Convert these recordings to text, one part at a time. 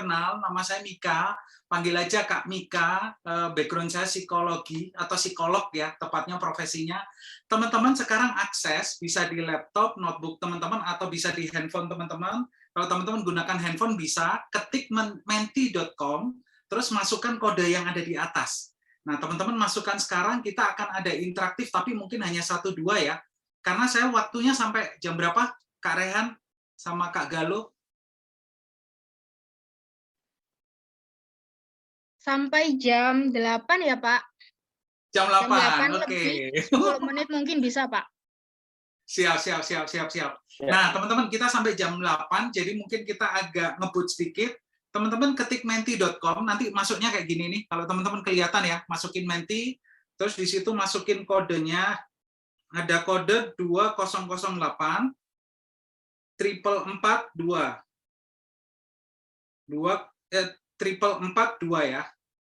kenal, nama saya Mika, panggil aja Kak Mika, background saya psikologi atau psikolog ya, tepatnya profesinya. Teman-teman sekarang akses bisa di laptop, notebook teman-teman, atau bisa di handphone teman-teman. Kalau teman-teman gunakan handphone bisa ketik menti.com, terus masukkan kode yang ada di atas. Nah, teman-teman masukkan sekarang, kita akan ada interaktif, tapi mungkin hanya 1-2 ya. Karena saya waktunya sampai jam berapa, Kak Rehan sama Kak Galuh? Sampai jam 8 ya, Pak. Jam Jam 8 8, oke. lebih 10 menit mungkin bisa, Pak. Siap. Nah, teman-teman, kita sampai jam 8, jadi mungkin kita agak ngebut sedikit. Teman-teman ketik menti.com, nanti masuknya kayak gini nih. Kalau teman-teman kelihatan ya, masukin menti, terus di situ masukin kodenya, ada kode 2008 442. 442 ya.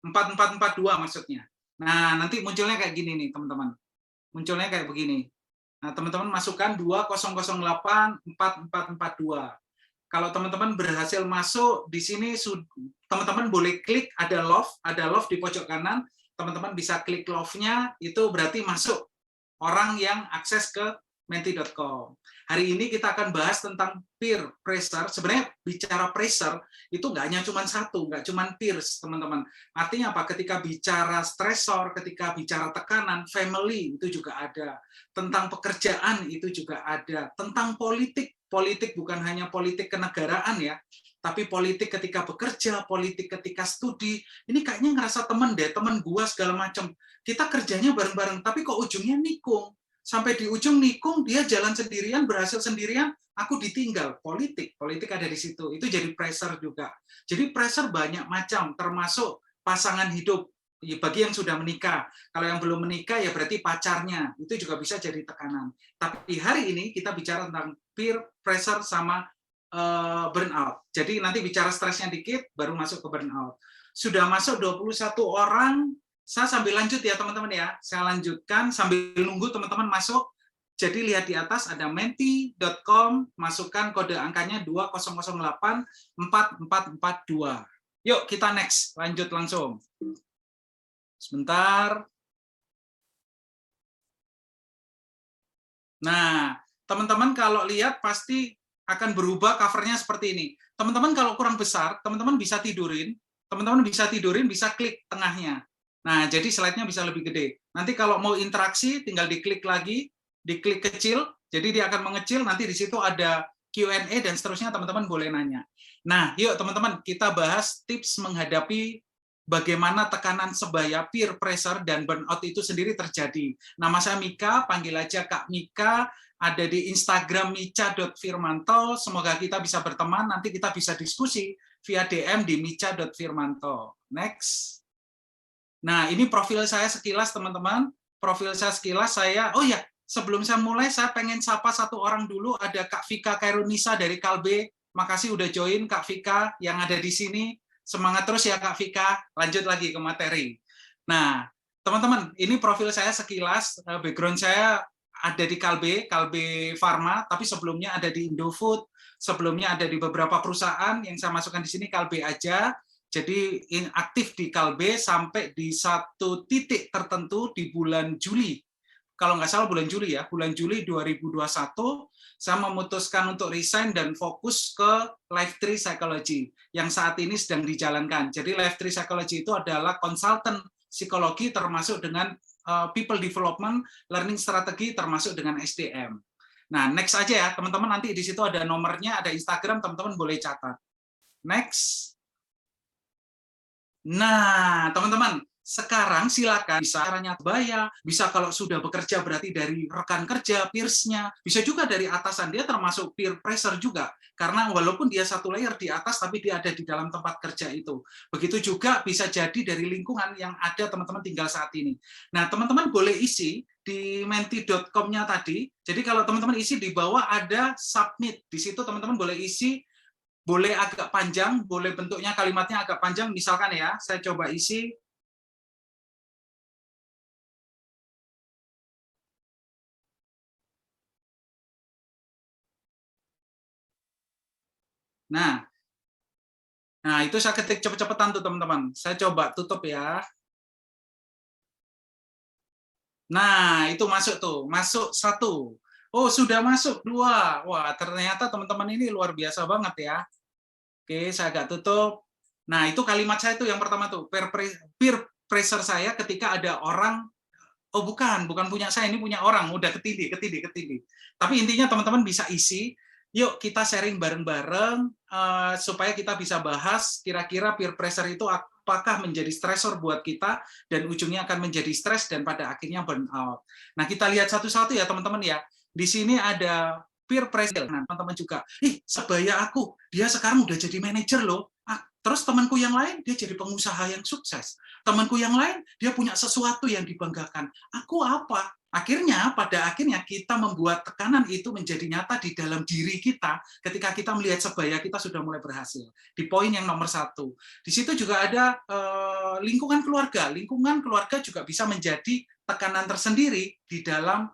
4442 maksudnya. Nah, nanti munculnya kayak gini nih, teman-teman. Munculnya kayak begini. Nah, teman-teman masukkan 2008 4442. Kalau teman-teman berhasil masuk di sini, teman-teman boleh klik ada love di pojok kanan. Teman-teman bisa klik love-nya, itu berarti masuk orang yang akses ke menti.com. Hari ini kita akan bahas tentang peer pressure. Sebenarnya bicara pressure itu nggak hanya cuma satu, nggak cuma peers, teman-teman. Artinya apa? Ketika bicara stresor, ketika bicara tekanan, family itu juga ada. Tentang pekerjaan itu juga ada. Tentang politik bukan hanya politik kenegaraan ya, tapi politik ketika bekerja, politik ketika studi. Ini kayaknya ngerasa temen deh, temen gua segala macam. Kita kerjanya bareng-bareng, tapi kok ujungnya nikung. Sampai di ujung nikung, dia jalan sendirian, berhasil sendirian, aku ditinggal. Politik ada di situ. Itu jadi pressure juga. Jadi pressure banyak macam, termasuk pasangan hidup. Bagi yang sudah menikah, kalau yang belum menikah ya berarti pacarnya, itu juga bisa jadi tekanan. Tapi hari ini kita bicara tentang peer pressure sama burnout. Jadi nanti bicara stresnya dikit, baru masuk ke burnout. Sudah masuk 21 orang, saya sambil lanjut ya teman-teman ya. Saya lanjutkan sambil nunggu teman-teman masuk. Jadi lihat di atas ada menti.com, masukkan kode angkanya 2008 4442. Yuk kita next, lanjut langsung. Sebentar. Nah, teman-teman kalau lihat pasti akan berubah covernya seperti ini. Teman-teman kalau kurang besar, teman-teman bisa tidurin, bisa klik tengahnya. Nah, jadi slide-nya bisa lebih gede. Nanti kalau mau interaksi, tinggal diklik lagi, diklik kecil, jadi dia akan mengecil, nanti di situ ada Q&A dan seterusnya, teman-teman boleh nanya. Nah, yuk teman-teman, kita bahas tips menghadapi bagaimana tekanan sebaya, peer pressure, dan burnout itu sendiri terjadi. Nama saya Mika, panggil aja Kak Mika, ada di Instagram mica.firmanto, semoga kita bisa berteman, nanti kita bisa diskusi via DM di mica.firmanto. Next. Nah, ini profil saya sekilas, teman-teman. Profil saya sekilas, oh ya, sebelum saya mulai, saya pengen sapa satu orang dulu, ada Kak Vika Kairunisa dari Kalbe. Makasih udah join, Kak Vika, yang ada di sini. Semangat terus ya Kak Vika, lanjut lagi ke materi. Nah, teman-teman, ini profil saya sekilas, background saya ada di Kalbe Pharma, tapi sebelumnya ada di Indofood, sebelumnya ada di beberapa perusahaan, yang saya masukkan di sini Kalbe aja, jadi aktif di Kalbe sampai di satu titik tertentu di bulan Juli. Kalau nggak salah bulan Juli ya, bulan Juli 2021, saya memutuskan untuk resign dan fokus ke Life Tree Psychology yang saat ini sedang dijalankan. Jadi Life Tree Psychology itu adalah konsultan psikologi termasuk dengan people development, learning strategi termasuk dengan SDM. Nah, next aja ya, teman-teman, nanti di situ ada nomornya, ada Instagram, teman-teman boleh catat. Next. Nah, teman-teman, sekarang silakan bisa caranya bayar, bisa kalau sudah bekerja berarti dari rekan kerja, peers-nya, bisa juga dari atasan, dia termasuk peer pressure juga, karena walaupun dia satu layer di atas, tapi dia ada di dalam tempat kerja itu. Begitu juga bisa jadi dari lingkungan yang ada teman-teman tinggal saat ini. Nah, teman-teman boleh isi di menti.com-nya tadi, jadi kalau teman-teman isi di bawah ada submit, di situ teman-teman boleh isi, boleh agak panjang, boleh bentuknya kalimatnya agak panjang, misalkan ya, saya coba isi. Nah, Nah, itu saya ketik cepet-cepetan tuh teman-teman. Saya coba tutup ya. Nah, itu masuk tuh. Masuk 1. Oh, sudah masuk 2. Wah, ternyata teman-teman ini luar biasa banget ya. Oke, saya agak tutup. Nah, itu kalimat saya tuh yang pertama tuh. Peer pressure saya ketika ada orang, oh bukan punya saya, ini punya orang, udah ketindih. Tapi intinya teman-teman bisa isi, yuk kita sharing bareng-bareng supaya kita bisa bahas kira-kira peer pressure itu apakah menjadi stresor buat kita dan ujungnya akan menjadi stres dan pada akhirnya burnout. Nah, kita lihat satu-satu ya teman-teman ya. Di sini ada peer pressure. Nah, teman-teman juga, sebaya aku, dia sekarang udah jadi manajer loh. Terus temanku yang lain, dia jadi pengusaha yang sukses. Temanku yang lain, dia punya sesuatu yang dibanggakan. Aku apa? Pada akhirnya kita membuat tekanan itu menjadi nyata di dalam diri kita ketika kita melihat sebaya kita sudah mulai berhasil. Di poin yang nomor 1. Di situ juga ada lingkungan keluarga. Lingkungan keluarga juga bisa menjadi tekanan tersendiri di dalam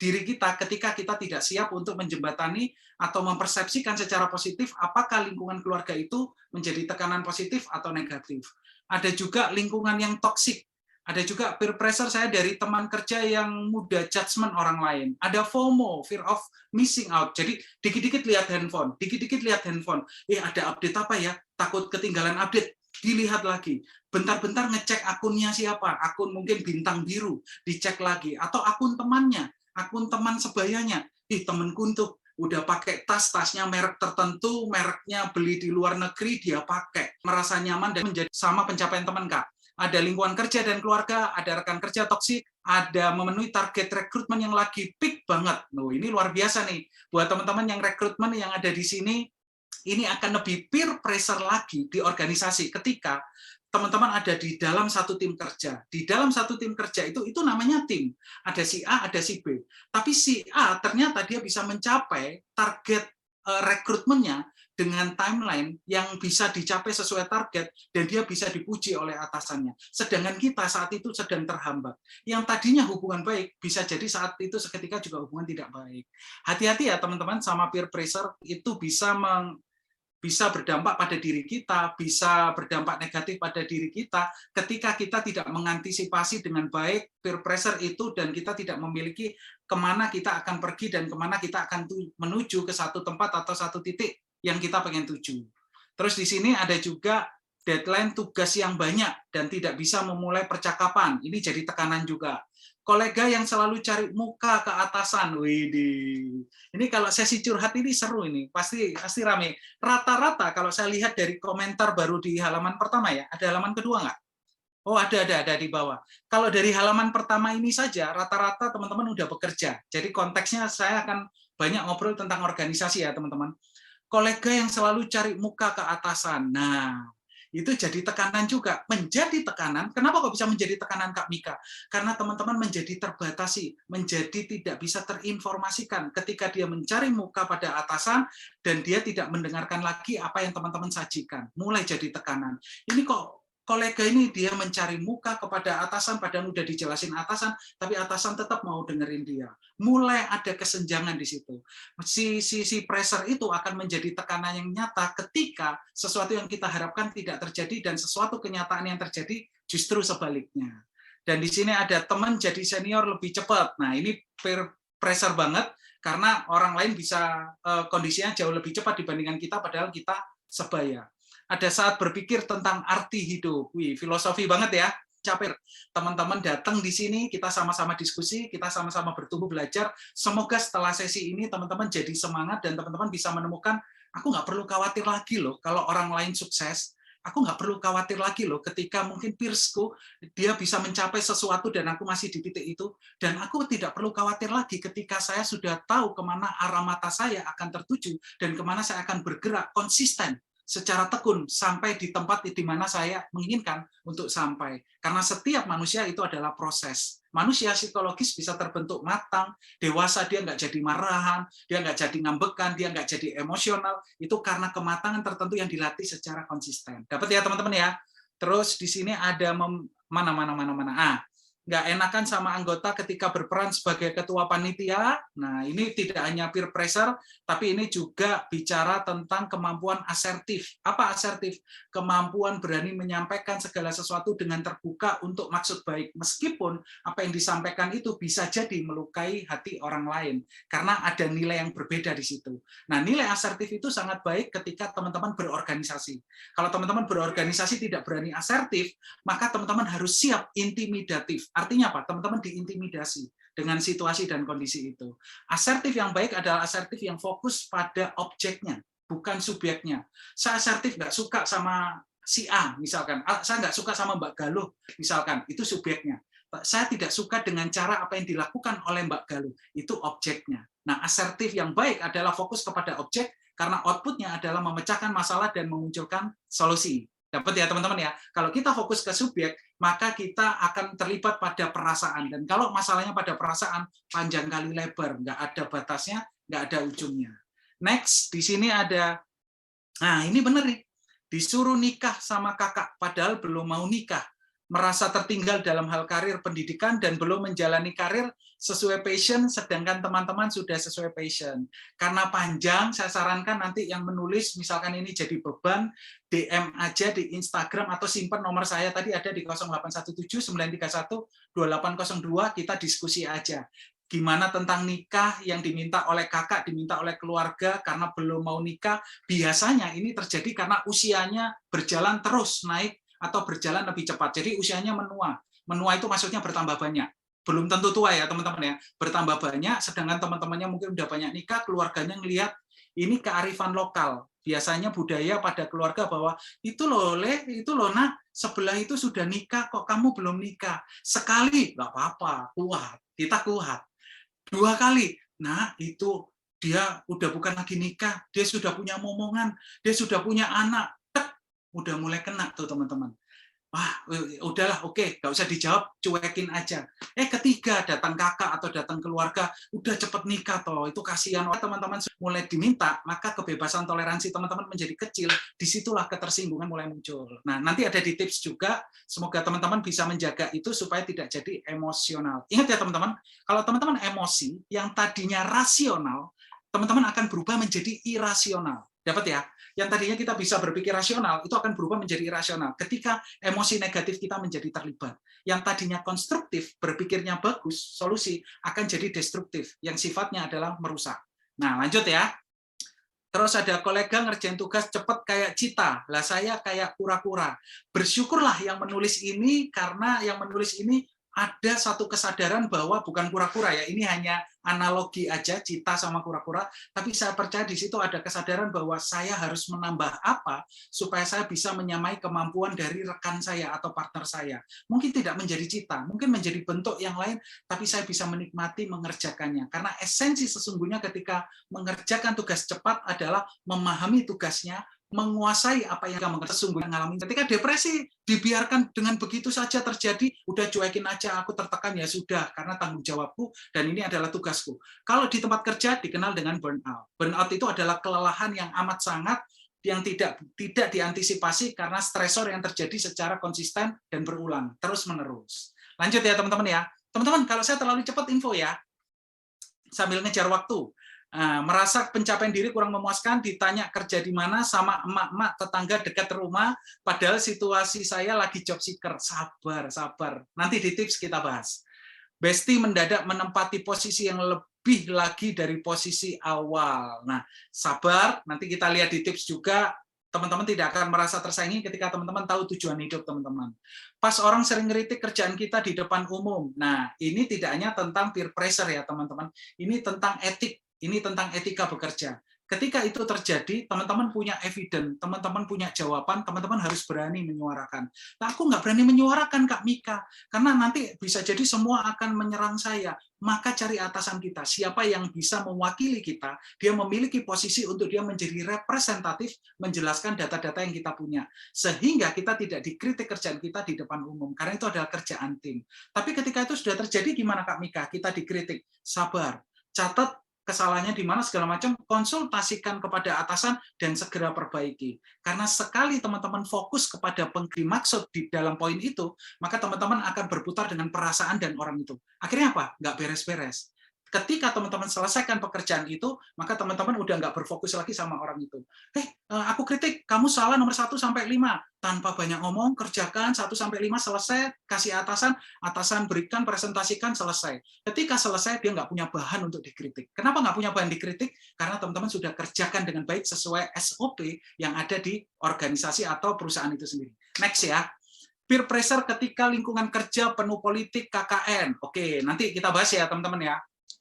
diri kita ketika kita tidak siap untuk menjembatani atau mempersepsikan secara positif apakah lingkungan keluarga itu menjadi tekanan positif atau negatif. Ada juga lingkungan yang toksik. Ada juga peer pressure saya dari teman kerja yang mudah judgement orang lain. Ada FOMO, fear of missing out. Jadi dikit-dikit lihat handphone, ada update apa ya? Takut ketinggalan update. Dilihat lagi. Bentar-bentar ngecek akunnya siapa. Akun mungkin bintang biru, dicek lagi. Atau akun temannya, akun teman sebayanya. Temenku tuh udah pakai tasnya merek tertentu, mereknya beli di luar negeri, dia pakai. Merasa nyaman dan menjadi sama pencapaian teman, Kak. Ada lingkungan kerja dan keluarga, ada rekan kerja toksik, ada memenuhi target rekrutmen yang lagi peak banget. Ini luar biasa nih. Buat teman-teman yang rekrutmen yang ada di sini, ini akan lebih peer pressure lagi di organisasi ketika teman-teman ada di dalam satu tim kerja. Di dalam satu tim kerja itu namanya tim. Ada si A, ada si B. Tapi si A ternyata dia bisa mencapai target rekrutmennya dengan timeline yang bisa dicapai sesuai target dan dia bisa dipuji oleh atasannya. Sedangkan kita saat itu sedang terhambat. Yang tadinya hubungan baik bisa jadi saat itu seketika juga hubungan tidak baik. Hati-hati ya teman-teman sama peer pressure, itu bisa berdampak pada diri kita, bisa berdampak negatif pada diri kita ketika kita tidak mengantisipasi dengan baik peer pressure itu dan kita tidak memiliki kemana kita akan pergi dan kemana kita akan menuju ke satu tempat atau satu titik yang kita pengen tuju. Terus di sini ada juga deadline tugas yang banyak dan tidak bisa memulai percakapan. Ini jadi tekanan juga. Kolega yang selalu cari muka ke atasan. Widih. Ini kalau sesi curhat ini seru ini, pasti rame. Rata-rata kalau saya lihat dari komentar baru di halaman pertama ya, ada halaman kedua nggak? Oh, ada di bawah. Kalau dari halaman pertama ini saja, rata-rata teman-teman udah bekerja. Jadi konteksnya saya akan banyak ngobrol tentang organisasi ya, teman-teman. Kolega yang selalu cari muka ke atasan. Nah, itu jadi tekanan juga. Menjadi tekanan, kenapa kok bisa menjadi tekanan, Kak Mika? Karena teman-teman menjadi terbatasi, menjadi tidak bisa terinformasikan ketika dia mencari muka pada atasan dan dia tidak mendengarkan lagi apa yang teman-teman sajikan. Mulai jadi tekanan. Ini kok kolega ini dia mencari muka kepada atasan, padahal udah dijelasin atasan, tapi atasan tetap mau dengerin dia. Mulai ada kesenjangan di situ. Si pressure itu akan menjadi tekanan yang nyata ketika sesuatu yang kita harapkan tidak terjadi dan sesuatu kenyataan yang terjadi justru sebaliknya. Dan di sini ada teman jadi senior lebih cepat. Nah, ini peer pressure banget karena orang lain bisa kondisinya jauh lebih cepat dibandingkan kita, padahal kita sebaya. Ada saat berpikir tentang arti hidup. Wih, filosofi banget ya. Capek. Teman-teman datang di sini, kita sama-sama diskusi, kita sama-sama bertumbuh belajar. Semoga setelah sesi ini teman-teman jadi semangat dan teman-teman bisa menemukan, aku nggak perlu khawatir lagi loh kalau orang lain sukses. Aku nggak perlu khawatir lagi loh ketika mungkin peersku, dia bisa mencapai sesuatu dan aku masih di titik itu. Dan aku tidak perlu khawatir lagi ketika saya sudah tahu kemana arah mata saya akan tertuju dan kemana saya akan bergerak konsisten secara tekun sampai di tempat di mana saya menginginkan untuk sampai. Karena setiap manusia itu adalah proses. Manusia psikologis bisa terbentuk matang, dewasa, dia nggak jadi marahan, dia nggak jadi ngambekan, dia nggak jadi emosional. Itu karena kematangan tertentu yang dilatih secara konsisten. Dapat ya teman-teman ya? Terus di sini ada mana. nggak enakan sama anggota ketika berperan sebagai ketua panitia. Nah, ini tidak hanya peer pressure, tapi ini juga bicara tentang kemampuan asertif. Apa asertif? Kemampuan berani menyampaikan segala sesuatu dengan terbuka untuk maksud baik, meskipun apa yang disampaikan itu bisa jadi melukai hati orang lain, karena ada nilai yang berbeda di situ. Nah, nilai asertif itu sangat baik ketika teman-teman berorganisasi. Kalau teman-teman berorganisasi tidak berani asertif, maka teman-teman harus siap intimidatif. Artinya apa? Teman-teman diintimidasi dengan situasi dan kondisi itu. Asertif yang baik adalah asertif yang fokus pada objeknya, bukan subjeknya. Saya asertif nggak suka sama si A, misalkan. Saya nggak suka sama Mbak Galuh, misalkan. Itu subjeknya. Saya tidak suka dengan cara apa yang dilakukan oleh Mbak Galuh. Itu objeknya. Nah, asertif yang baik adalah fokus kepada objek, karena outputnya adalah memecahkan masalah dan memunculkan solusi. Dapat ya teman-teman ya. Kalau kita fokus ke subjek, maka kita akan terlibat pada perasaan. Dan kalau masalahnya pada perasaan, panjang kali lebar, nggak ada batasnya, nggak ada ujungnya. Next, di sini ada, nah ini benar nih, disuruh nikah sama kakak, padahal belum mau nikah. Merasa tertinggal dalam hal karir pendidikan dan belum menjalani karir sesuai passion, sedangkan teman-teman sudah sesuai passion. Karena panjang, saya sarankan nanti yang menulis, misalkan ini jadi beban, DM aja di Instagram atau simpan nomor saya tadi ada di 0817 931 2802, kita diskusi aja. Gimana tentang nikah yang diminta oleh kakak, diminta oleh keluarga karena belum mau nikah. Biasanya ini terjadi karena usianya berjalan terus naik atau berjalan lebih cepat. Jadi usianya menua. Menua itu maksudnya bertambah banyak. Belum tentu tua ya teman-teman ya. Bertambah banyak, sedangkan teman-temannya mungkin udah banyak nikah, keluarganya ngelihat ini kearifan lokal. Biasanya budaya pada keluarga bahwa itu loh Le, itu loh Nak, sebelah itu sudah nikah kok kamu belum nikah. Sekali nggak apa-apa, kuat. Kita kuat. 2 kali, nah itu dia udah bukan lagi nikah, dia sudah punya momongan, dia sudah punya anak, udah mulai kena tuh teman-teman. Wah, udahlah, oke, nggak usah dijawab, cuekin aja. Ketiga, datang kakak atau datang keluarga, udah cepet nikah toh, itu kasihan. Teman-teman mulai diminta, maka kebebasan toleransi teman-teman menjadi kecil, disitulah ketersinggungan mulai muncul. Nah, nanti ada di tips juga, semoga teman-teman bisa menjaga itu supaya tidak jadi emosional. Ingat ya teman-teman, kalau teman-teman emosi, yang tadinya rasional, teman-teman akan berubah menjadi irasional. Dapat ya? Yang tadinya kita bisa berpikir rasional, itu akan berubah menjadi irasional. Ketika emosi negatif kita menjadi terlibat. Yang tadinya konstruktif, berpikirnya bagus, solusi, akan jadi destruktif, yang sifatnya adalah merusak. Nah, lanjut ya. Terus ada kolega ngerjain tugas cepat kayak Cita. Lah saya kayak kura-kura. Bersyukurlah yang menulis ini, karena yang menulis ini ada satu kesadaran bahwa bukan kura-kura ya, ini hanya analogi aja, Cita sama kura-kura, tapi saya percaya di situ ada kesadaran bahwa saya harus menambah apa supaya saya bisa menyamai kemampuan dari rekan saya atau partner saya. Mungkin tidak menjadi Cita, mungkin menjadi bentuk yang lain, tapi saya bisa menikmati mengerjakannya. Karena esensi sesungguhnya ketika mengerjakan tugas cepat adalah memahami tugasnya, menguasai apa yang kamu sesungguhnya ngalamin. Ketika depresi dibiarkan dengan begitu saja terjadi, udah cuekin aja, aku tertekan ya sudah, karena tanggung jawabku dan ini adalah tugasku. Kalau di tempat kerja dikenal dengan burnout. Burnout itu adalah kelelahan yang amat sangat yang tidak diantisipasi karena stresor yang terjadi secara konsisten dan berulang terus menerus. Lanjut ya teman-teman ya. Teman-teman, kalau saya terlalu cepat info ya, sambil ngejar waktu. Merasa pencapaian diri kurang memuaskan, ditanya kerja di mana sama emak-emak tetangga dekat rumah, padahal situasi saya lagi job seeker. Sabar. Nanti di tips kita bahas. Besti mendadak menempati posisi yang lebih lagi dari posisi awal. Nah, sabar, nanti kita lihat di tips juga. Teman-teman tidak akan merasa tersaingi ketika teman-teman tahu tujuan hidup teman-teman. Pas orang sering ngeritik kerjaan kita di depan umum. Nah, ini tidak hanya tentang peer pressure ya teman-teman. Ini tentang etik. Ini tentang etika bekerja. Ketika itu terjadi, teman-teman punya evidence, teman-teman punya jawaban, teman-teman harus berani menyuarakan. Nah, aku nggak berani menyuarakan, Kak Mika, karena nanti bisa jadi semua akan menyerang saya. Maka cari atasan kita, siapa yang bisa mewakili kita, dia memiliki posisi untuk dia menjadi representatif, menjelaskan data-data yang kita punya. Sehingga kita tidak dikritik kerjaan kita di depan umum, karena itu adalah kerjaan tim. Tapi ketika itu sudah terjadi, gimana Kak Mika? Kita dikritik, sabar, catat kesalahannya di mana segala macam, konsultasikan kepada atasan dan segera perbaiki. Karena sekali teman-teman fokus kepada maksud di dalam poin itu, maka teman-teman akan berputar dengan perasaan dan orang itu. Akhirnya apa? Nggak beres-beres. Ketika teman-teman selesaikan pekerjaan itu, maka teman-teman udah nggak berfokus lagi sama orang itu. Aku kritik, kamu salah nomor 1 sampai 5. Tanpa banyak ngomong, kerjakan 1 sampai 5 selesai, kasih atasan berikan, presentasikan, selesai. Ketika selesai, dia nggak punya bahan untuk dikritik. Kenapa nggak punya bahan dikritik? Karena teman-teman sudah kerjakan dengan baik sesuai SOP yang ada di organisasi atau perusahaan itu sendiri. Next ya. Peer pressure ketika lingkungan kerja penuh politik KKN. Oke, nanti kita bahas ya teman-teman ya.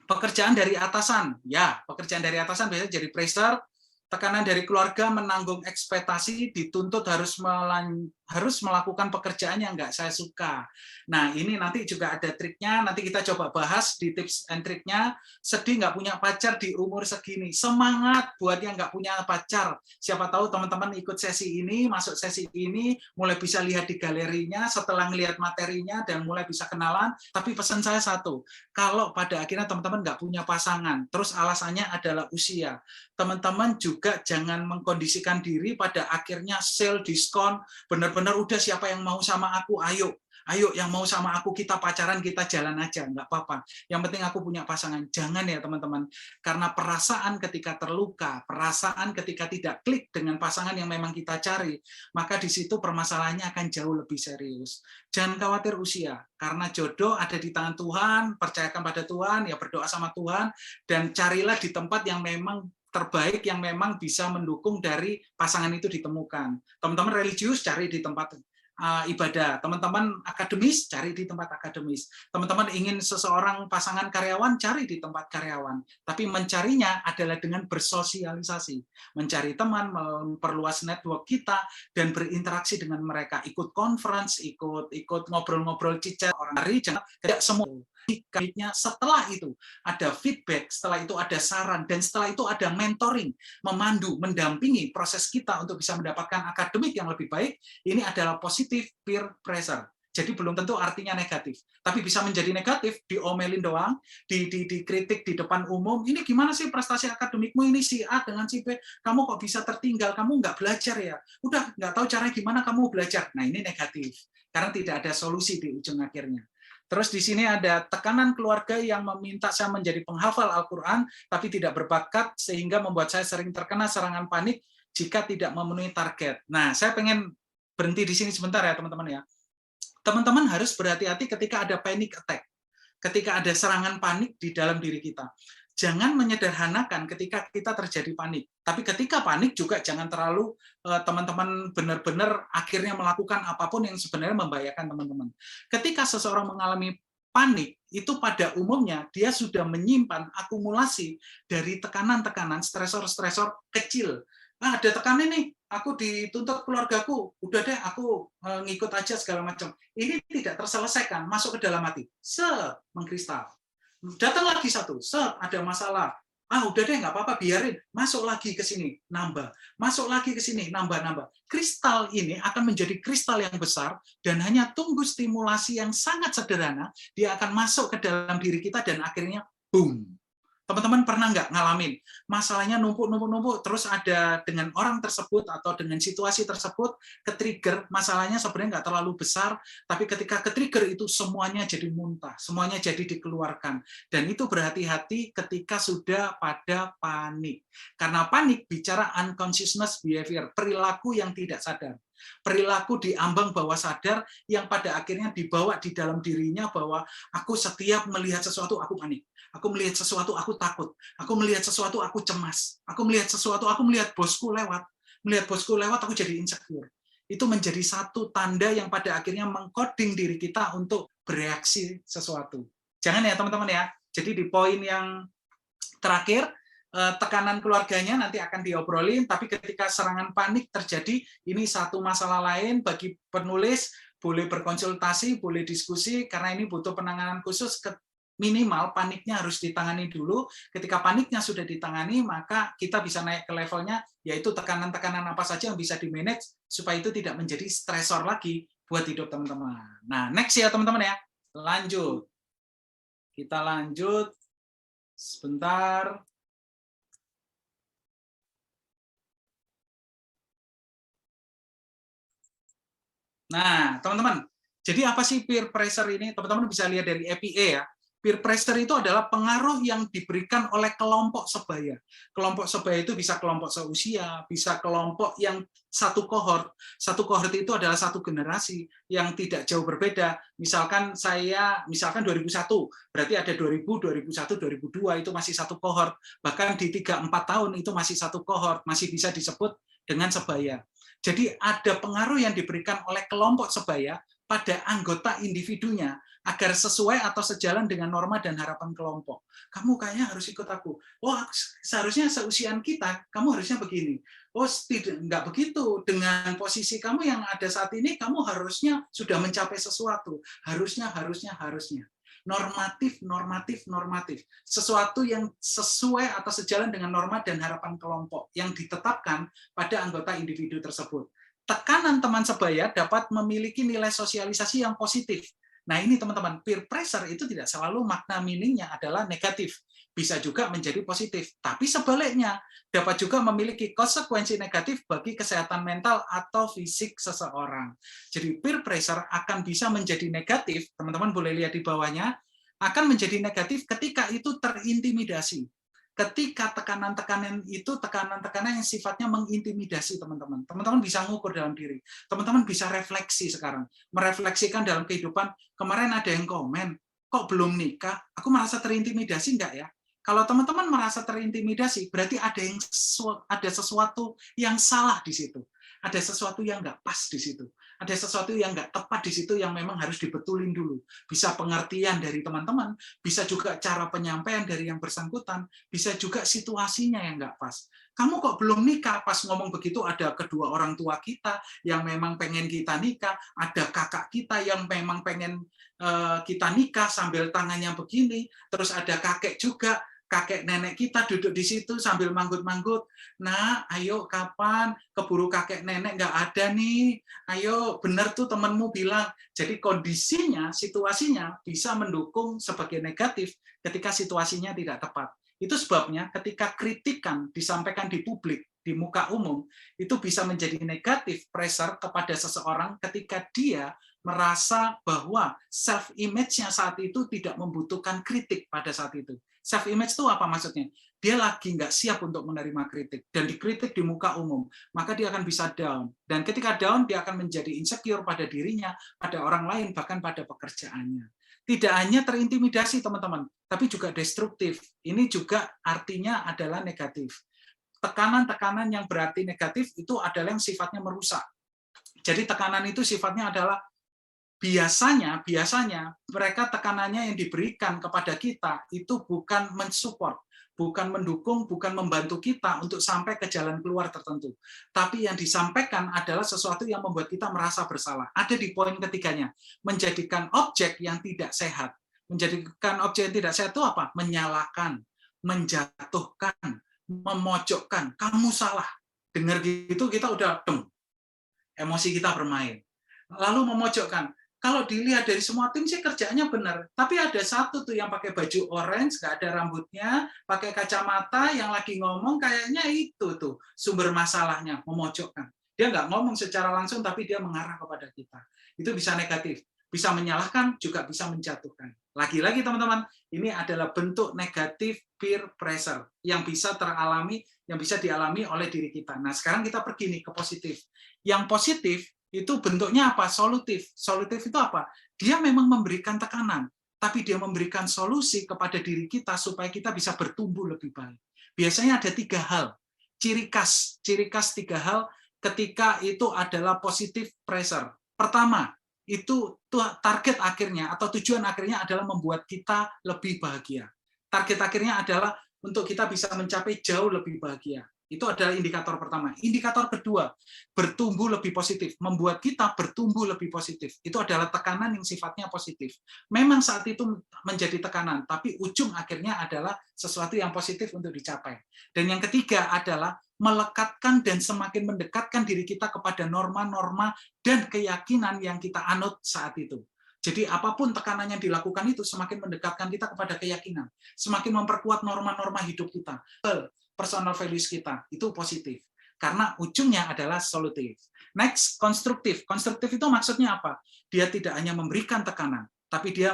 Pekerjaan dari atasan, ya pekerjaan dari atasan biasanya jadi pressure, tekanan dari keluarga menanggung ekspektasi, dituntut harus melakukan pekerjaan yang nggak saya suka. Nah ini nanti juga ada triknya, nanti kita coba bahas di tips and triknya. Sedih nggak punya pacar di umur segini, semangat buat yang nggak punya pacar. Siapa tahu teman-teman ikut sesi ini, masuk sesi ini, mulai bisa lihat di galerinya, setelah melihat materinya dan mulai bisa kenalan. Tapi pesan saya satu, kalau pada akhirnya teman-teman nggak punya pasangan, terus alasannya adalah usia, teman-teman juga jangan mengkondisikan diri pada akhirnya sale diskon, benar-benar udah siapa yang mau sama aku, ayo yang mau sama aku kita pacaran, kita jalan aja, nggak apa-apa. Yang penting aku punya pasangan. Jangan ya teman-teman, karena perasaan ketika terluka, perasaan ketika tidak klik dengan pasangan yang memang kita cari, maka di situ permasalahannya akan jauh lebih serius. Jangan khawatir usia, karena jodoh ada di tangan Tuhan, percayakan pada Tuhan, ya berdoa sama Tuhan, dan carilah di tempat yang memang terbaik, yang memang bisa mendukung dari pasangan itu ditemukan. Teman-teman religius cari di tempat ibadah, teman-teman akademis cari di tempat akademis, teman-teman ingin seseorang pasangan karyawan cari di tempat karyawan, tapi mencarinya adalah dengan bersosialisasi, mencari teman, memperluas network kita dan berinteraksi dengan mereka, ikut conference, ikut ngobrol-ngobrol cicat orang hari, jangan tidak semua. Setelah itu ada feedback, setelah itu ada saran, dan setelah itu ada mentoring, memandu, mendampingi proses kita untuk bisa mendapatkan akademik yang lebih baik. Ini adalah positif peer pressure. Jadi belum tentu artinya negatif, tapi bisa menjadi negatif, diomelin doang, dikritik di depan umum, ini gimana sih prestasi akademikmu ini si A dengan si B, kamu kok bisa tertinggal, kamu nggak belajar ya, udah nggak tahu caranya gimana kamu belajar. Nah ini negatif, karena tidak ada solusi di ujung akhirnya. Terus di sini ada tekanan keluarga yang meminta saya menjadi penghafal Al-Quran, tapi tidak berbakat, sehingga membuat saya sering terkena serangan panik jika tidak memenuhi target. Nah, saya pengen berhenti di sini sebentar ya, teman-teman ya. Teman-teman harus berhati-hati ketika ada panic attack, ketika ada serangan panik di dalam diri kita. Jangan menyederhanakan ketika kita terjadi panik. Tapi ketika panik juga jangan terlalu teman-teman benar-benar akhirnya melakukan apapun yang sebenarnya membahayakan teman-teman. Ketika seseorang mengalami panik, itu pada umumnya dia sudah menyimpan akumulasi dari tekanan-tekanan, stresor-stresor kecil. Ada tekanan nih, aku dituntut keluargaku, udah deh aku ngikut aja segala macam. Ini tidak terselesaikan, masuk ke dalam hati, mengkristal. Datang lagi satu, ada masalah. Udah deh, nggak apa-apa, biarin. Masuk lagi ke sini, nambah. Masuk lagi ke sini, nambah-nambah. Kristal ini akan menjadi kristal yang besar, dan hanya tunggu stimulasi yang sangat sederhana, dia akan masuk ke dalam diri kita, dan akhirnya, boom. Teman-teman pernah nggak ngalamin masalahnya numpuk, terus ada dengan orang tersebut atau dengan situasi tersebut ke-trigger, masalahnya sebenarnya nggak terlalu besar, tapi ketika ke-trigger itu semuanya jadi muntah, semuanya jadi dikeluarkan. Dan itu berhati-hati ketika sudah pada panik. Karena panik bicara unconsciousness behavior, perilaku yang tidak sadar. Perilaku di ambang bawah sadar yang pada akhirnya dibawa di dalam dirinya bahwa aku setiap melihat sesuatu aku panik. Aku melihat sesuatu, aku takut. Aku melihat sesuatu, aku cemas. Aku melihat sesuatu, aku melihat bosku lewat. Melihat bosku lewat, aku jadi insecure. Itu menjadi satu tanda yang pada akhirnya mengkoding diri kita untuk bereaksi sesuatu. Jangan ya teman-teman ya. Jadi di poin yang terakhir, tekanan keluarganya nanti akan diobrolin, tapi ketika serangan panik terjadi, ini satu masalah lain bagi penulis, boleh berkonsultasi, boleh diskusi, karena ini butuh penanganan khusus. Minimal paniknya harus ditangani dulu. Ketika paniknya sudah ditangani, maka kita bisa naik ke levelnya, yaitu tekanan-tekanan apa saja yang bisa di-manage supaya itu tidak menjadi stresor lagi buat hidup teman-teman. Nah, next ya teman-teman ya. Lanjut. Kita lanjut sebentar. Nah, teman-teman, jadi apa sih peer pressure ini? Teman-teman bisa lihat dari EPA ya. Peer pressure itu adalah pengaruh yang diberikan oleh kelompok sebaya. Kelompok sebaya itu bisa kelompok seusia, bisa kelompok yang satu kohort. Satu kohort itu adalah satu generasi yang tidak jauh berbeda. Misalkan 2001, berarti ada 2000, 2001, 2002 itu masih satu kohort. Bahkan di 3-4 tahun itu masih satu kohort, masih bisa disebut dengan sebaya. Jadi ada pengaruh yang diberikan oleh kelompok sebaya pada anggota individunya agar sesuai atau sejalan dengan norma dan harapan kelompok. Kamu kayaknya harus ikut aku. Oh, seharusnya seusiaan kita, kamu harusnya begini. Oh, tidak, enggak begitu. Dengan posisi kamu yang ada saat ini, kamu harusnya sudah mencapai sesuatu. Harusnya. Normatif. Sesuatu yang sesuai atau sejalan dengan norma dan harapan kelompok yang ditetapkan pada anggota individu tersebut. Tekanan teman sebaya dapat memiliki nilai sosialisasi yang positif. Nah, ini teman-teman, peer pressure itu tidak selalu makna meaningnya adalah negatif. Bisa juga menjadi positif. Tapi sebaliknya, dapat juga memiliki konsekuensi negatif bagi kesehatan mental atau fisik seseorang. Jadi peer pressure akan bisa menjadi negatif, teman-teman boleh lihat di bawahnya, akan menjadi negatif ketika itu terintimidasi. Ketika tekanan-tekanan itu tekanan-tekanan yang sifatnya mengintimidasi teman-teman. Teman-teman bisa ngukur dalam diri. Teman-teman bisa refleksi sekarang. Merefleksikan dalam kehidupan, kemarin ada yang komen, kok belum nikah? Aku merasa terintimidasi enggak ya? Kalau teman-teman merasa terintimidasi, berarti ada sesuatu yang salah di situ. Ada sesuatu yang nggak pas di situ. Ada sesuatu yang nggak tepat di situ yang memang harus dibetulin dulu. Bisa pengertian dari teman-teman, bisa juga cara penyampaian dari yang bersangkutan, bisa juga situasinya yang nggak pas. Kamu kok belum nikah? Pas ngomong begitu ada kedua orang tua kita yang memang pengen kita nikah, ada kakak kita yang memang pengen kita nikah sambil tangannya begini, terus ada kakek juga, kakek nenek kita duduk di situ sambil manggut-manggut. Nah, ayo kapan keburu kakek nenek nggak ada nih. Ayo, benar tuh temanmu bilang. Jadi kondisinya, situasinya bisa mendukung sebagai negatif ketika situasinya tidak tepat. Itu sebabnya ketika kritikan disampaikan di publik, di muka umum, itu bisa menjadi negatif pressure kepada seseorang ketika dia merasa bahwa self-image-nya saat itu tidak membutuhkan kritik pada saat itu. Self-image itu apa maksudnya? Dia lagi nggak siap untuk menerima kritik, dan dikritik di muka umum, maka dia akan bisa down. Dan ketika down, dia akan menjadi insecure pada dirinya, pada orang lain, bahkan pada pekerjaannya. Tidak hanya terintimidasi, teman-teman, tapi juga destruktif. Ini juga artinya adalah negatif. Tekanan-tekanan yang berarti negatif itu adalah yang sifatnya merusak. Jadi tekanan itu sifatnya adalah biasanya mereka tekanannya yang diberikan kepada kita itu bukan mensupport, bukan mendukung, bukan membantu kita untuk sampai ke jalan keluar tertentu. Tapi yang disampaikan adalah sesuatu yang membuat kita merasa bersalah. Ada di poin ketiganya, menjadikan objek yang tidak sehat. Menjadikan objek yang tidak sehat itu apa? Menyalahkan, menjatuhkan, memojokkan. Kamu salah. Dengar gitu kita udah emosi kita bermain. Lalu memojokkan. Kalau dilihat dari semua tim sih kerjaannya benar, tapi ada satu tuh yang pakai baju orange, nggak ada rambutnya, pakai kacamata, yang lagi ngomong kayaknya itu tuh sumber masalahnya, memojokkan. Dia nggak ngomong secara langsung, tapi dia mengarah kepada kita. Itu bisa negatif, bisa menyalahkan, juga bisa menjatuhkan. Lagi-lagi teman-teman, ini adalah bentuk negatif peer pressure yang bisa dialami oleh diri kita. Nah, sekarang kita pergi nih ke positif. Yang positif itu bentuknya apa? Solutif. Solutif itu apa? Dia memang memberikan tekanan, tapi dia memberikan solusi kepada diri kita supaya kita bisa bertumbuh lebih baik. Biasanya ada 3 hal. Ciri khas 3 hal ketika itu adalah positive pressure. Pertama, itu target akhirnya atau tujuan akhirnya adalah membuat kita lebih bahagia. Target akhirnya adalah untuk kita bisa mencapai jauh lebih bahagia. Itu adalah indikator pertama. Indikator kedua, bertumbuh lebih positif, membuat kita bertumbuh lebih positif. Itu adalah tekanan yang sifatnya positif. Memang saat itu menjadi tekanan, tapi ujung akhirnya adalah sesuatu yang positif untuk dicapai. Dan yang ketiga adalah melekatkan dan semakin mendekatkan diri kita kepada norma-norma dan keyakinan yang kita anut saat itu. Jadi apapun tekanan yang dilakukan itu semakin mendekatkan kita kepada keyakinan, semakin memperkuat norma-norma hidup kita. Personal values kita, itu positif. karena ujungnya adalah solutif. Next, konstruktif. Konstruktif itu maksudnya apa? Dia tidak hanya memberikan tekanan, tapi dia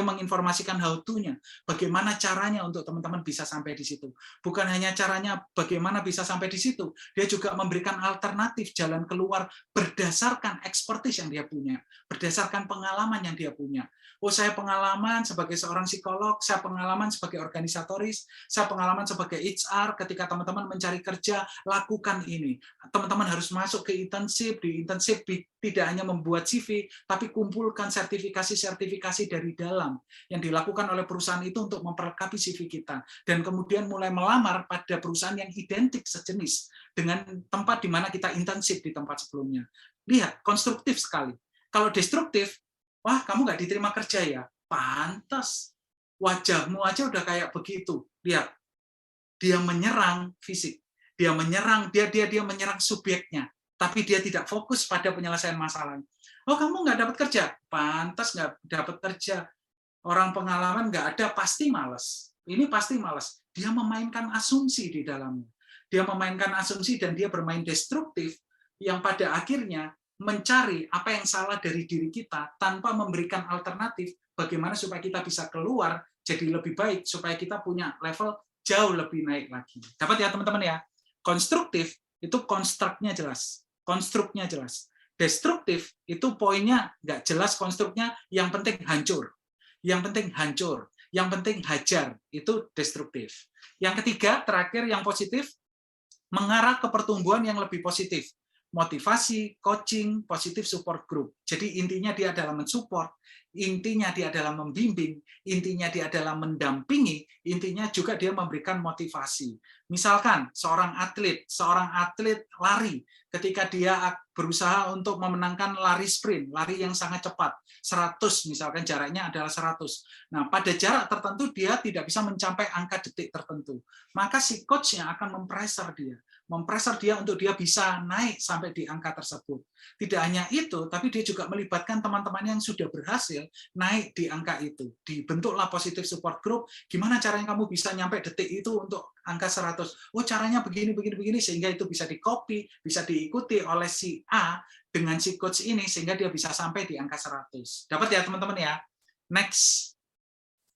menginformasikan how to-nya, bagaimana caranya untuk teman-teman bisa sampai di situ. Bukan hanya caranya bagaimana bisa sampai di situ, dia juga memberikan alternatif jalan keluar berdasarkan expertise yang dia punya, berdasarkan pengalaman yang dia punya. Oh, saya pengalaman sebagai seorang psikolog, saya pengalaman sebagai organisatoris, saya pengalaman sebagai HR, ketika teman-teman mencari kerja, lakukan ini. Teman-teman harus masuk ke internship, di internship tidak hanya membuat CV, tapi kumpulkan sertifikasi-sertifikasi dari dalam yang dilakukan oleh perusahaan itu untuk memperlengkapi CV kita. Dan kemudian mulai melamar pada perusahaan yang identik sejenis dengan tempat di mana kita internship di tempat sebelumnya. Lihat, konstruktif sekali. Kalau destruktif, wah, kamu nggak diterima kerja ya? Pantas. Wajahmu aja udah kayak begitu. Lihat, dia menyerang fisik. Dia menyerang, dia menyerang subjeknya. Tapi dia tidak fokus pada penyelesaian masalah. Oh, kamu nggak dapat kerja? Pantas nggak dapat kerja. Orang pengalaman nggak ada, pasti malas. Ini pasti malas. Dia memainkan asumsi di dalamnya. Dia memainkan asumsi dan dia bermain destruktif yang pada akhirnya mencari apa yang salah dari diri kita tanpa memberikan alternatif bagaimana supaya kita bisa keluar jadi lebih baik, supaya kita punya level jauh lebih naik lagi. Dapat ya teman-teman ya? Konstruktif itu konstruknya jelas, konstruknya jelas. Destruktif itu poinnya nggak jelas konstruknya, yang penting hancur. Yang penting hancur, yang penting hajar, itu destruktif. Yang ketiga, terakhir yang positif, mengarah ke pertumbuhan yang lebih positif. Motivasi, coaching, positif support group. Jadi intinya dia adalah mensupport, intinya dia adalah membimbing, intinya dia adalah mendampingi, intinya juga dia memberikan motivasi. Misalkan seorang atlet lari, ketika dia berusaha untuk memenangkan lari sprint, lari yang sangat cepat, 100 misalkan jaraknya adalah 100. Nah, pada jarak tertentu dia tidak bisa mencapai angka detik tertentu. Maka si coach-nya akan mempressure dia untuk dia bisa naik sampai di angka tersebut. Tidak hanya itu, tapi dia juga melibatkan teman-teman yang sudah berhasil naik di angka itu. Dibentuklah positive support group, gimana caranya kamu bisa nyampe detik itu untuk angka 100. Oh, caranya begini, sehingga itu bisa di-copy, bisa diikuti oleh si A dengan si coach ini, sehingga dia bisa sampai di angka 100. Dapat ya teman-teman ya? Next.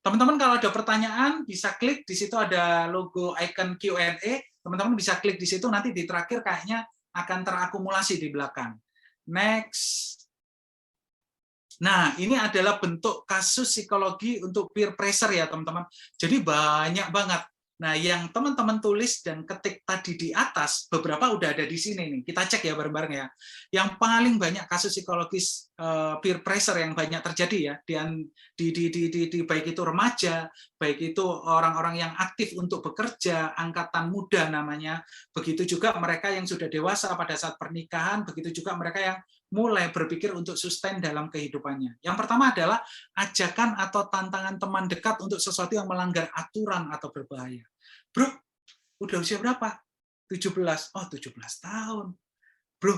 Teman-teman kalau ada pertanyaan, bisa klik, di situ ada logo icon Q&A, teman-teman bisa klik di situ, nanti di terakhir kayaknya akan terakumulasi di belakang. Next. Nah, ini adalah bentuk kasus psikologi untuk peer pressure ya, teman-teman. Jadi banyak banget. Nah, yang teman-teman tulis dan ketik tadi di atas, beberapa udah ada di sini nih. Kita cek ya bareng-bareng ya. Yang paling banyak kasus psikologis peer pressure yang banyak terjadi ya, di baik itu remaja, baik itu orang-orang yang aktif untuk bekerja, angkatan muda namanya, begitu juga mereka yang sudah dewasa pada saat pernikahan, begitu juga mereka yang mulai berpikir untuk sustain dalam kehidupannya. Yang pertama adalah ajakan atau tantangan teman dekat untuk sesuatu yang melanggar aturan atau berbahaya. Bro, udah usia berapa? 17. Oh, 17 tahun. Bro,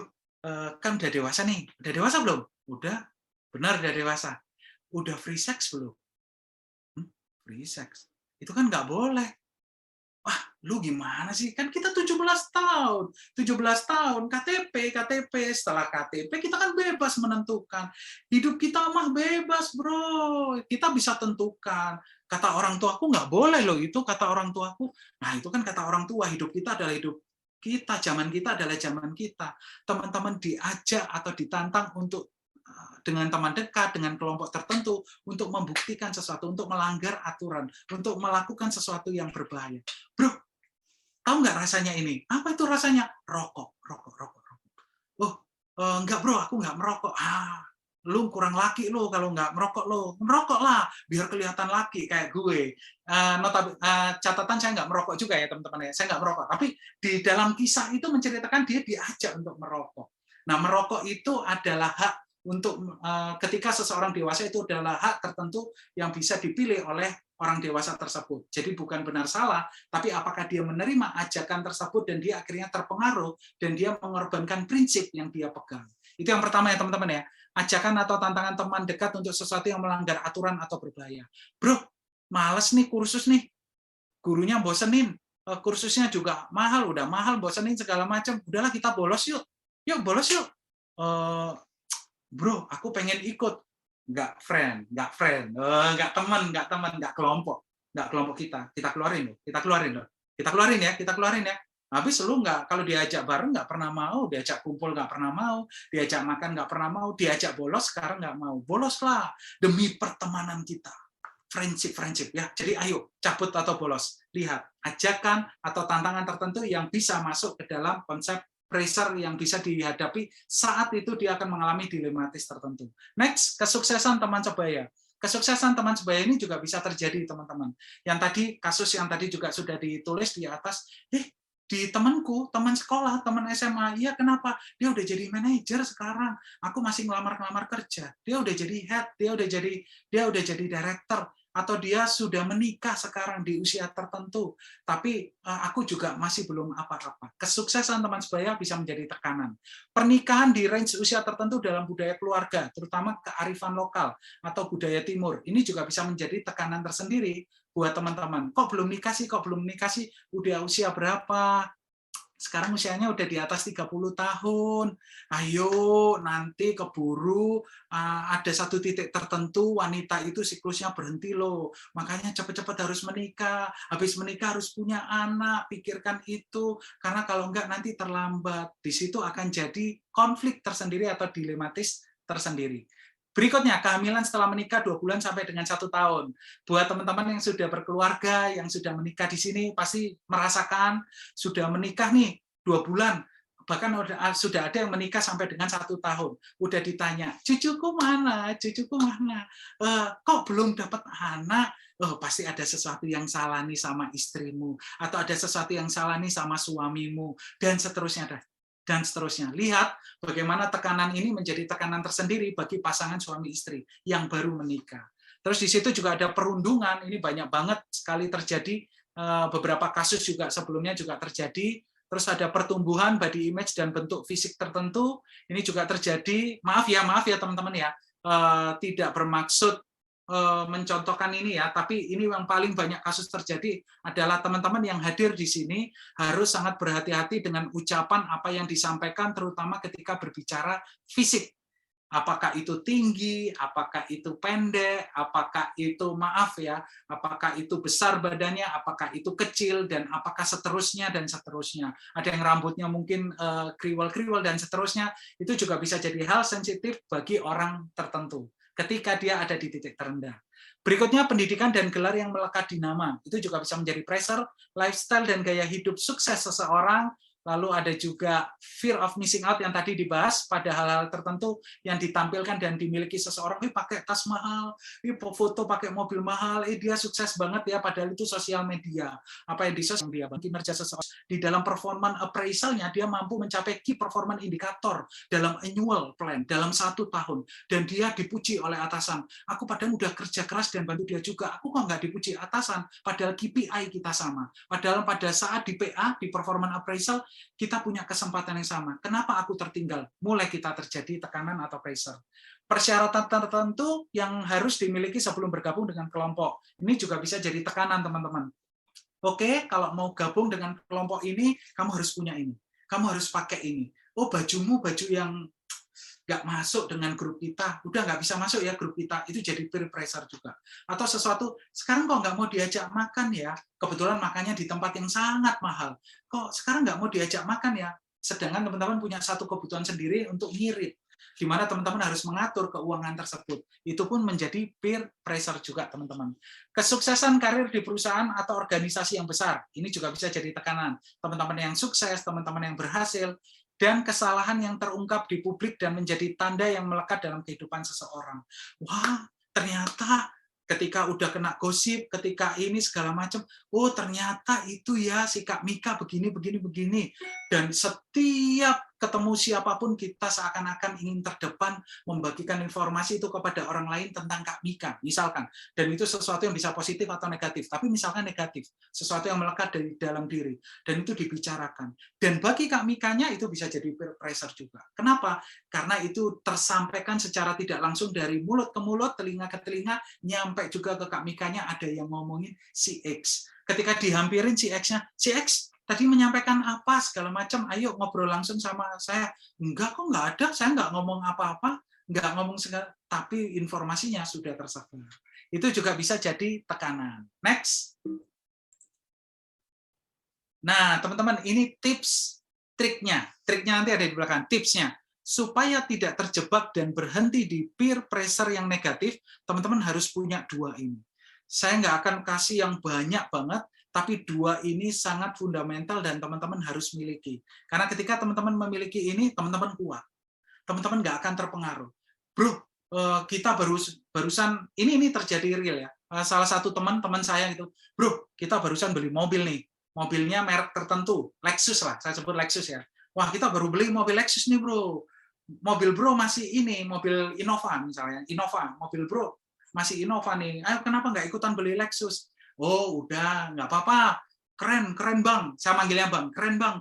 kan udah dewasa nih. Udah dewasa belum? Udah. Benar udah dewasa. Udah free sex belum? Free sex. Itu kan nggak boleh. Wah, lu gimana sih? Kan kita 17 tahun. 17 tahun, KTP. Setelah KTP, kita kan bebas menentukan. Hidup kita mah bebas, bro. Kita bisa tentukan. Kata orang tuaku nggak boleh loh, itu kata orang tuaku. Nah, itu kan kata orang tua. Hidup kita adalah hidup kita. Zaman kita adalah zaman kita. Teman-teman diajak atau ditantang untuk dengan teman dekat, dengan kelompok tertentu, untuk membuktikan sesuatu, untuk melanggar aturan, untuk melakukan sesuatu yang berbahaya. Bro, tahu nggak rasanya ini? Apa itu rasanya? Rokok. Oh, enggak bro, aku nggak merokok. Lu kurang laki lu kalau nggak merokok lu. Merokok lah, biar kelihatan laki kayak gue. Catatan saya nggak merokok juga ya teman-teman ya. Saya nggak merokok. Tapi di dalam kisah itu menceritakan dia diajak untuk merokok. Nah, merokok itu adalah hak untuk ketika seseorang dewasa, itu adalah hak tertentu yang bisa dipilih oleh orang dewasa tersebut. Jadi bukan benar salah, tapi apakah dia menerima ajakan tersebut dan dia akhirnya terpengaruh dan dia mengorbankan prinsip yang dia pegang. Itu yang pertama ya teman-teman ya. Ajakan atau tantangan teman dekat untuk sesuatu yang melanggar aturan atau berbahaya. Bro, males nih kursus nih. Gurunya bosenin. kursusnya juga mahal, udah mahal, bosenin segala macam. Udahlah kita bolos yuk. Yuk bolos yuk. Bro, aku pengen ikut. Nggak friend, nggak teman, nggak kelompok kita keluarin loh, kita keluarin ya. Habis lu nggak, kalau diajak bareng nggak pernah mau, diajak kumpul nggak pernah mau, diajak makan nggak pernah mau, diajak bolos sekarang nggak mau. Boloslah demi pertemanan kita. Friendship ya. Jadi ayo cabut atau bolos. Lihat ajakan atau tantangan tertentu yang bisa masuk ke dalam konsep pressure yang bisa dihadapi saat itu dia akan mengalami dilematis tertentu. Next, kesuksesan teman sebaya. Kesuksesan teman sebaya ini juga bisa terjadi, teman-teman. Yang tadi, kasus yang tadi juga sudah ditulis di atas, di temanku, teman sekolah, teman SMA, iya kenapa? Dia udah jadi manajer sekarang, aku masih ngelamar-ngelamar kerja. Dia udah jadi head, dia udah jadi director, atau dia sudah menikah sekarang di usia tertentu, tapi aku juga masih belum apa-apa. Kesuksesan teman sebaya bisa menjadi tekanan. Pernikahan di range usia tertentu dalam budaya keluarga, terutama kearifan lokal atau budaya timur, ini juga bisa menjadi tekanan tersendiri buat teman-teman. Kok belum nikah sih? Udah usia berapa? Sekarang usianya udah di atas 30 tahun. Ayo, nanti keburu ada satu titik tertentu wanita itu siklusnya berhenti loh. Makanya cepat-cepat harus menikah. Habis menikah harus punya anak. Pikirkan itu. Karena kalau enggak nanti terlambat. Di situ akan jadi konflik tersendiri atau dilematis tersendiri. Berikutnya, kehamilan setelah menikah 2 bulan sampai dengan 1 tahun. Buat teman-teman yang sudah berkeluarga, yang sudah menikah di sini, pasti merasakan sudah menikah nih 2 bulan, bahkan sudah ada yang menikah sampai dengan 1 tahun. Udah ditanya, cucuku mana? Kok belum dapat anak? Oh, pasti ada sesuatu yang salah nih sama istrimu, atau ada sesuatu yang salah nih sama suamimu, dan seterusnya. Lihat bagaimana tekanan ini menjadi tekanan tersendiri bagi pasangan suami istri yang baru menikah. Terus di situ juga ada perundungan, ini banyak banget sekali terjadi, beberapa kasus juga sebelumnya juga terjadi. Terus ada pertumbuhan body image dan bentuk fisik tertentu, ini juga terjadi. Maaf ya teman-teman ya, tidak bermaksud mencontohkan ini ya, tapi ini yang paling banyak kasus terjadi adalah teman-teman yang hadir di sini harus sangat berhati-hati dengan ucapan apa yang disampaikan, terutama ketika berbicara fisik. Apakah itu tinggi, apakah itu pendek, apakah itu apakah itu besar badannya, apakah itu kecil, dan apakah seterusnya dan seterusnya. Ada yang rambutnya mungkin kriwel-kriwel dan seterusnya, itu juga bisa jadi hal sensitif bagi orang tertentu ketika dia ada di titik terendah. Berikutnya, pendidikan dan gelar yang melekat di nama. Itu juga bisa menjadi pressure, lifestyle dan gaya hidup sukses seseorang. Lalu ada juga fear of missing out yang tadi dibahas pada hal-hal tertentu yang ditampilkan dan dimiliki seseorang. Pakai tas mahal, foto pakai mobil mahal, dia sukses banget ya, padahal itu sosial media. Apa yang di sosial media, kinerja seseorang di dalam performance appraisal-nya dia mampu mencapai key performance indicator dalam annual plan dalam 1 tahun, dan dia dipuji oleh atasan. Aku padahal udah kerja keras dan bantu dia juga, aku kok nggak dipuji atasan, padahal KPI kita sama. Padahal pada saat di PA, di performance appraisal, kita punya kesempatan yang sama. Kenapa aku tertinggal? Mulai kita terjadi tekanan atau pressure. Persyaratan tertentu yang harus dimiliki sebelum bergabung dengan kelompok. Ini juga bisa jadi tekanan, teman-teman. Oke, kalau mau gabung dengan kelompok ini, kamu harus punya ini. Kamu harus pakai ini. Oh, bajumu baju yang nggak masuk dengan grup kita, udah nggak bisa masuk ya grup kita, itu jadi peer pressure juga. Atau sesuatu, sekarang kok nggak mau diajak makan ya, kebetulan makannya di tempat yang sangat mahal, kok sekarang nggak mau diajak makan ya, sedangkan teman-teman punya satu kebutuhan sendiri untuk ngirit, di mana teman-teman harus mengatur keuangan tersebut. Itu pun menjadi peer pressure juga, teman-teman. Kesuksesan karir di perusahaan atau organisasi yang besar, ini juga bisa jadi tekanan. Teman-teman yang sukses, teman-teman yang berhasil, dan kesalahan yang terungkap di publik dan menjadi tanda yang melekat dalam kehidupan seseorang. Wah, ternyata ketika udah kena gosip, ketika ini segala macam, ternyata itu ya si Kak Mika begini. Dan setiap ketemu siapapun kita seakan-akan ingin terdepan membagikan informasi itu kepada orang lain tentang Kak Mika, misalkan. Dan itu sesuatu yang bisa positif atau negatif. Tapi misalkan negatif, sesuatu yang melekat dari dalam diri. Dan itu dibicarakan. Dan bagi Kak Mikanya itu bisa jadi peer pressure juga. Kenapa? Karena itu tersampaikan secara tidak langsung dari mulut ke mulut, telinga ke telinga, nyampe juga ke Kak Mikanya ada yang ngomongin si X. Ketika dihampirin si X-nya, si X tadi menyampaikan apa segala macam, ayo ngobrol langsung sama saya. Enggak kok, enggak ada, saya enggak ngomong apa-apa, enggak ngomong segala, tapi informasinya sudah tersebar. Itu juga bisa jadi tekanan. Next. Nah, teman-teman, ini tips triknya. Triknya nanti ada di belakang, tipsnya. Supaya tidak terjebak dan berhenti di peer pressure yang negatif, teman-teman harus punya dua ini. Saya nggak akan kasih yang banyak banget, tapi dua ini sangat fundamental dan teman-teman harus miliki. Karena ketika teman-teman memiliki ini, teman-teman kuat. Teman-teman nggak akan terpengaruh. Bro, kita barusan, ini terjadi real ya. Salah satu teman saya itu, bro, kita barusan beli mobil nih. Mobilnya merek tertentu, Lexus lah, saya sebut Lexus ya. Wah, kita baru beli mobil Lexus nih, bro. Mobil bro masih ini, mobil Innova misalnya, Innova, mobil bro masih Innova nih, ayo kenapa nggak ikutan beli Lexus? Oh udah, nggak apa-apa, keren bang, saya manggilnya bang, keren bang,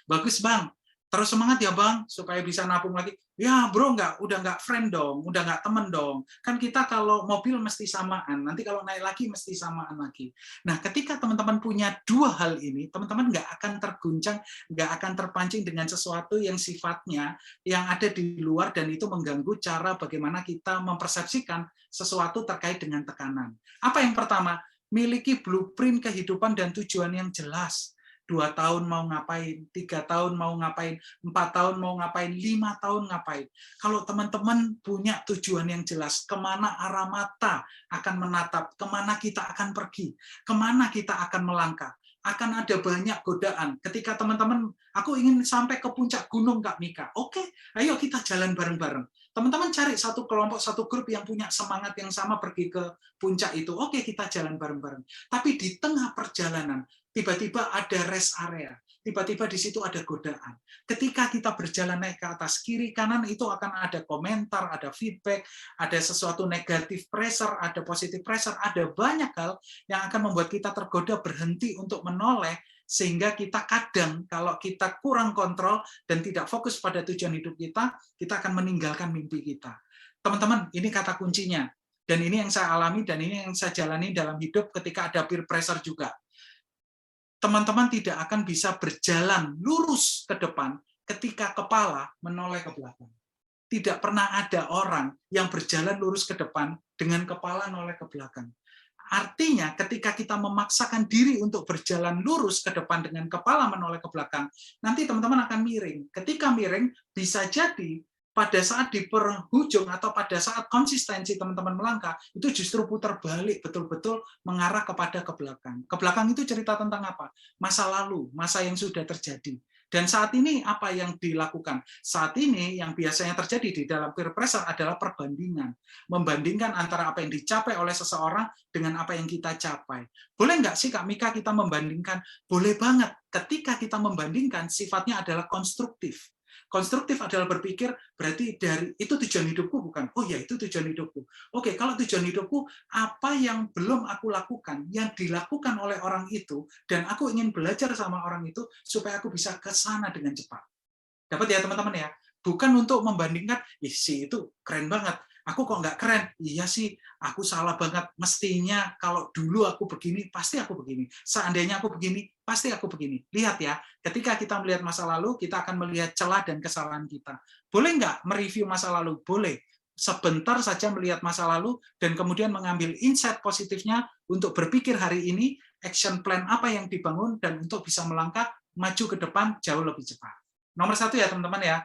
bagus bang, terus semangat ya bang, supaya bisa nabung lagi. Ya bro, udah nggak friend dong, udah nggak temen dong, kan kita kalau mobil mesti samaan, nanti kalau naik lagi mesti samaan lagi. Nah ketika teman-teman punya dua hal ini, teman-teman nggak akan terguncang, nggak akan terpancing dengan sesuatu yang sifatnya yang ada di luar dan itu mengganggu cara bagaimana kita mempersepsikan sesuatu terkait dengan tekanan. Apa yang pertama? Miliki blueprint kehidupan dan tujuan yang jelas. 2 tahun mau ngapain, 3 tahun mau ngapain, 4 tahun mau ngapain, 5 tahun ngapain. Kalau teman-teman punya tujuan yang jelas, kemana arah mata akan menatap, kemana kita akan pergi, kemana kita akan melangkah, akan ada banyak godaan. Ketika teman-teman, aku ingin sampai ke puncak gunung Kak Mika. Oke, ayo kita jalan bareng-bareng. Teman-teman cari satu kelompok, satu grup yang punya semangat yang sama pergi ke puncak itu. Oke, kita jalan bareng-bareng. Tapi di tengah perjalanan, tiba-tiba ada rest area. Tiba-tiba di situ ada godaan. Ketika kita berjalan naik ke atas, kiri, kanan, itu akan ada komentar, ada feedback, ada sesuatu negatif pressure, ada positif pressure, ada banyak hal yang akan membuat kita tergoda berhenti untuk menoleh, sehingga kita kadang kalau kita kurang kontrol dan tidak fokus pada tujuan hidup kita akan meninggalkan mimpi kita. Teman-teman, ini kata kuncinya. Dan ini yang saya alami dan ini yang saya jalani dalam hidup ketika ada peer pressure juga. Teman-teman tidak akan bisa berjalan lurus ke depan ketika kepala menoleh ke belakang. Tidak pernah ada orang yang berjalan lurus ke depan dengan kepala noleh ke belakang. Artinya ketika kita memaksakan diri untuk berjalan lurus ke depan dengan kepala menoleh ke belakang, nanti teman-teman akan miring. Ketika miring, bisa jadi pada saat di penghujung atau pada saat konsistensi teman-teman melangkah, itu justru putar balik betul-betul mengarah kepada ke belakang. Ke belakang itu cerita tentang apa? Masa lalu, masa yang sudah terjadi. Dan saat ini apa yang dilakukan? Saat ini yang biasanya terjadi di dalam peer pressure adalah perbandingan. Membandingkan antara apa yang dicapai oleh seseorang dengan apa yang kita capai. Boleh nggak sih Kak Mika kita membandingkan? Boleh banget. Ketika kita membandingkan, sifatnya adalah konstruktif. Konstruktif adalah berpikir, berarti dari itu tujuan hidupku bukan? Oh ya, itu tujuan hidupku. Oke, kalau tujuan hidupku, apa yang belum aku lakukan, yang dilakukan oleh orang itu, dan aku ingin belajar sama orang itu, supaya aku bisa ke sana dengan cepat. Dapat ya teman-teman ya? Bukan untuk membandingkan, si itu keren banget, aku kok nggak keren? Iya sih, aku salah banget. Mestinya kalau dulu aku begini, pasti aku begini. Seandainya aku begini, pasti aku begini. Lihat ya, ketika kita melihat masa lalu, kita akan melihat celah dan kesalahan kita. Boleh nggak mereview masa lalu? Boleh. Sebentar saja melihat masa lalu, dan kemudian mengambil insight positifnya untuk berpikir hari ini, action plan apa yang dibangun, dan untuk bisa melangkah maju ke depan jauh lebih cepat. Nomor 1 ya teman-teman ya,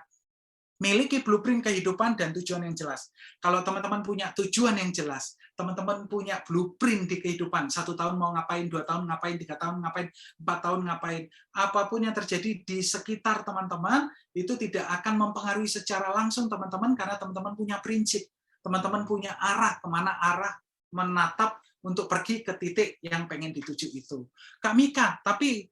miliki blueprint kehidupan dan tujuan yang jelas. Kalau teman-teman punya tujuan yang jelas, teman-teman punya blueprint di kehidupan, 1 tahun mau ngapain, 2 tahun ngapain, 3 tahun ngapain, 4 tahun ngapain, apapun yang terjadi di sekitar teman-teman, itu tidak akan mempengaruhi secara langsung teman-teman, karena teman-teman punya prinsip, teman-teman punya arah, kemana arah menatap untuk pergi ke titik yang pengen dituju itu. Kak Mika, tapi